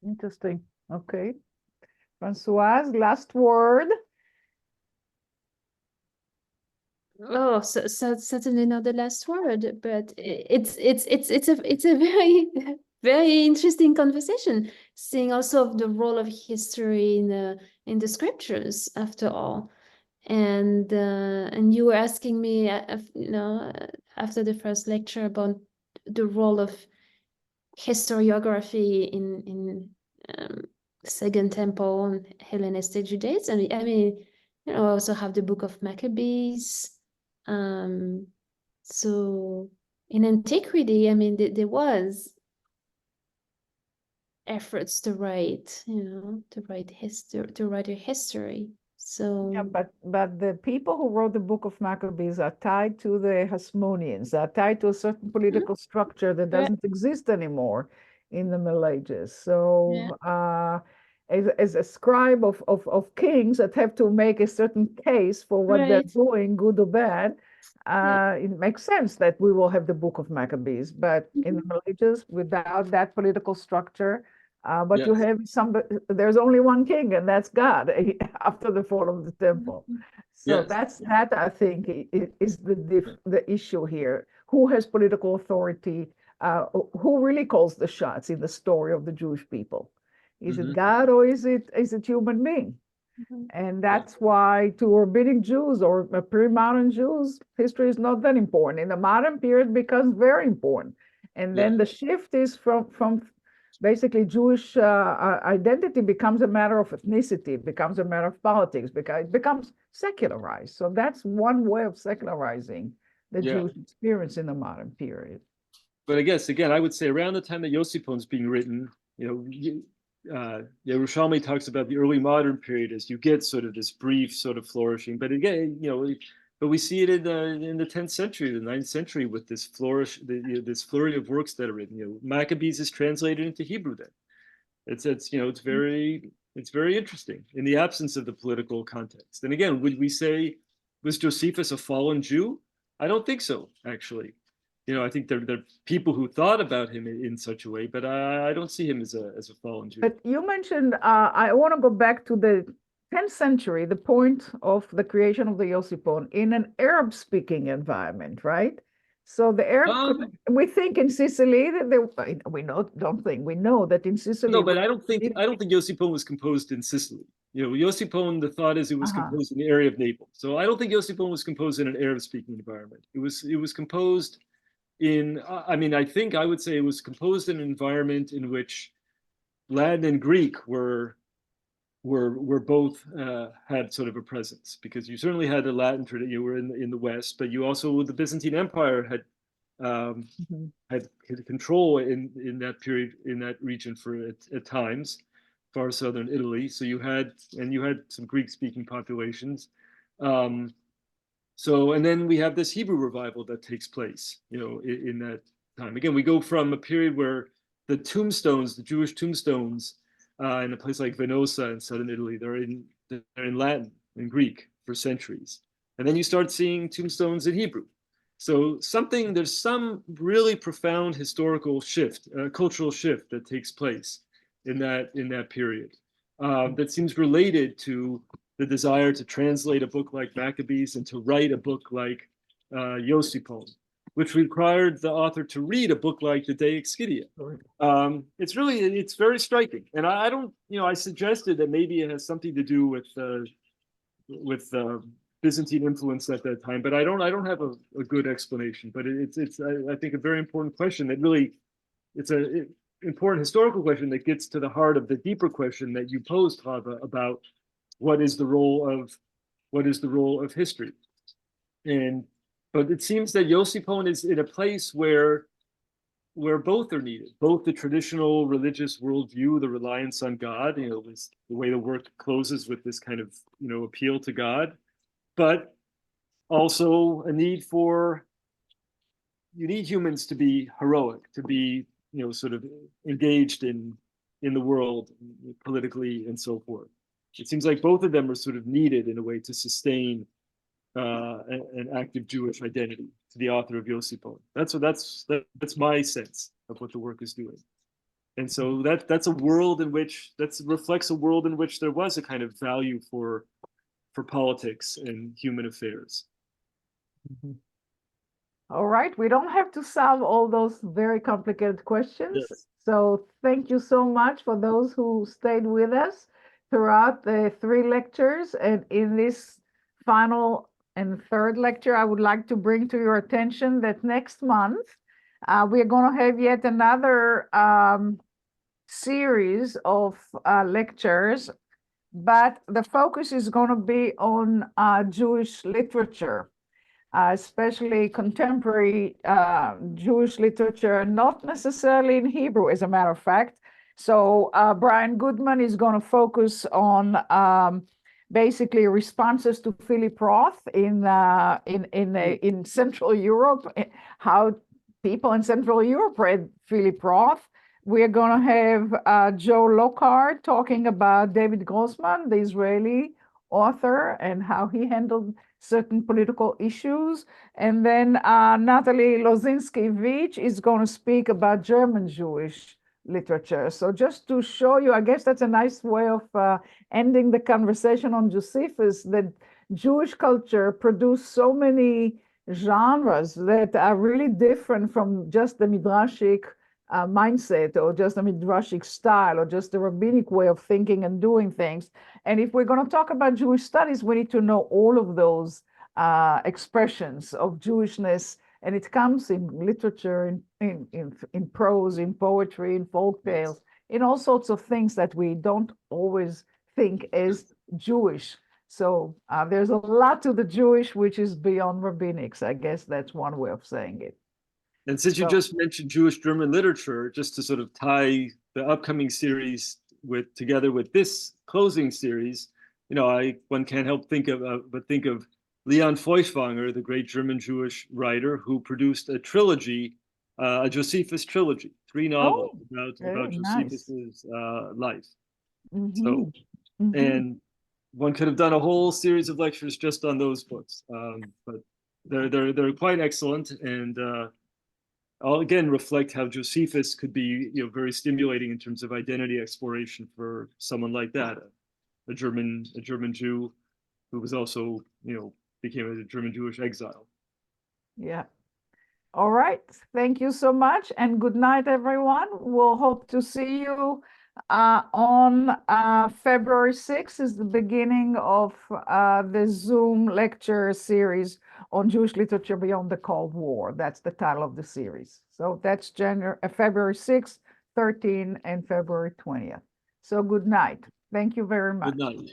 Interesting. Okay. Françoise, last word. Oh, so certainly not the last word, but it's a very very interesting conversation, seeing also the role of history in the scriptures after all. And you were asking me, after the first lecture about the role of historiography in Second Temple and Hellenistic Judaism. I mean, I also have the Book of Maccabees. So in antiquity, I mean, there was efforts to write, to write a history. So yeah, but the people who wrote the Book of Maccabees are tied to the Hasmoneans, are tied to a certain political structure that doesn't exist anymore in the Middle Ages. So as a scribe of kings that have to make a certain case for what they're doing, good or bad, it makes sense that we will have the Book of Maccabees. But in the Middle Ages, without that political structure, but you have there's only one king, and that's God after the fall of the temple. So that I think is the issue here. Who has political authority? Who really calls the shots in the story of the Jewish people? Is it God, or is it human being? And that's why to rabbinic Jews or pre-modern Jews, history is not that important. In the modern period, it becomes very important. And then the shift is from basically Jewish identity becomes a matter of ethnicity, becomes a matter of politics, because it becomes secularized. So that's one way of secularizing the Jewish experience in the modern period. But I guess, again, I would say around the time that Yosipon is being written, Yerushalmi talks about the early modern period as you get sort of this brief sort of flourishing. But again, but we see it in the 10th century, the 9th century, with this this flurry of works that are written. Maccabees is translated into Hebrew then. It's very interesting in the absence of the political context. And again, would we say, was Josephus a fallen Jew? I don't think so, actually. I think there are people who thought about him in such a way, but I don't see him as a fallen Jew. But you mentioned, I want to go back to the 10th century, the point of the creation of the Yosipon in an Arab-speaking environment, right? So the Arab, we think in Sicily that we know that in Sicily. No, but I don't think Yosipon was composed in Sicily. Yosipon, the thought is it was composed in the area of Naples. So I don't think Yosipon was composed in an Arab-speaking environment. It was composed I would say it was composed in an environment in which Latin and Greek were both had sort of a presence, because you certainly had the Latin tradition, you were in the West, but you also, the Byzantine Empire had control in that period, in that region at times, far southern Italy. So you had some Greek-speaking populations. And then we have this Hebrew revival that takes place, in that time. Again, we go from a period where the Jewish tombstones, in a place like Venosa in southern Italy, they're in Latin and Greek for centuries. And then you start seeing tombstones in Hebrew. So there's some really profound historical shift, cultural shift that takes place in that period, that seems related to the desire to translate a book like Maccabees and to write a book like Josephus, which required the author to read a book like the De Excidia. It's very striking. And I suggested that maybe it has something to do with Byzantine influence at that time, but I don't have a good explanation. But it's I think a very important question that really, it's an important historical question that gets to the heart of the deeper question that you posed, Chava, about what is the role of history. But it seems that Josephus is in a place where both are needed, both the traditional religious worldview, the reliance on God, the way the work closes with this kind of, appeal to God, but also a need you need humans to be heroic, to be, sort of engaged in the world politically and so forth. It seems like both of them are sort of needed in a way to sustain an active Jewish identity to the author of Josephus. That's my sense of what the work is doing. And so that reflects a world in which there was a kind of value for politics and human affairs. All right, we don't have to solve all those very complicated questions. Yes. So thank you so much for those who stayed with us throughout the 3 lectures. And in this final and third lecture, I would like to bring to your attention that next month, we're going to have yet another series of lectures, but the focus is going to be on Jewish literature, especially contemporary Jewish literature, not necessarily in Hebrew, as a matter of fact. So Brian Goodman is going to focus on basically responses to Philip Roth in Central Europe, how people in Central Europe read Philip Roth. We're going to have Joe Lockhart talking about David Grossman, the Israeli author, and how he handled certain political issues. And then Natalie Lozinski-Vich is going to speak about German Jewish literature. So just to show you, I guess that's a nice way of ending the conversation on Josephus, that Jewish culture produced so many genres that are really different from just the Midrashic mindset, or just a Midrashic style, or just the rabbinic way of thinking and doing things. And if we're going to talk about Jewish studies, we need to know all of those expressions of Jewishness. And it comes in literature, in prose, in poetry, in folk tales, in all sorts of things that we don't always think as Jewish. So there's a lot to the Jewish which is beyond rabbinics. I guess that's one way of saying it. And since you just mentioned Jewish German literature, just to sort of tie the upcoming series together with this closing series, one can't help think of Leon Feuchtwanger, the great German Jewish writer, who produced a trilogy, a Josephus trilogy, 3 novels about Josephus's life. So, and one could have done a whole series of lectures just on those books, but they're quite excellent, and I'll again reflect how Josephus could be, very stimulating in terms of identity exploration for someone like that, a German Jew who was also, became a German Jewish exile. Yeah. All right. Thank you so much, and good night, everyone. We'll hope to see you On February 6th is the beginning of the Zoom lecture series on Jewish literature beyond the Cold War. That's the title of the series. So that's February 6th, 13th, and February 20th. So good night. Thank you very much. Good night.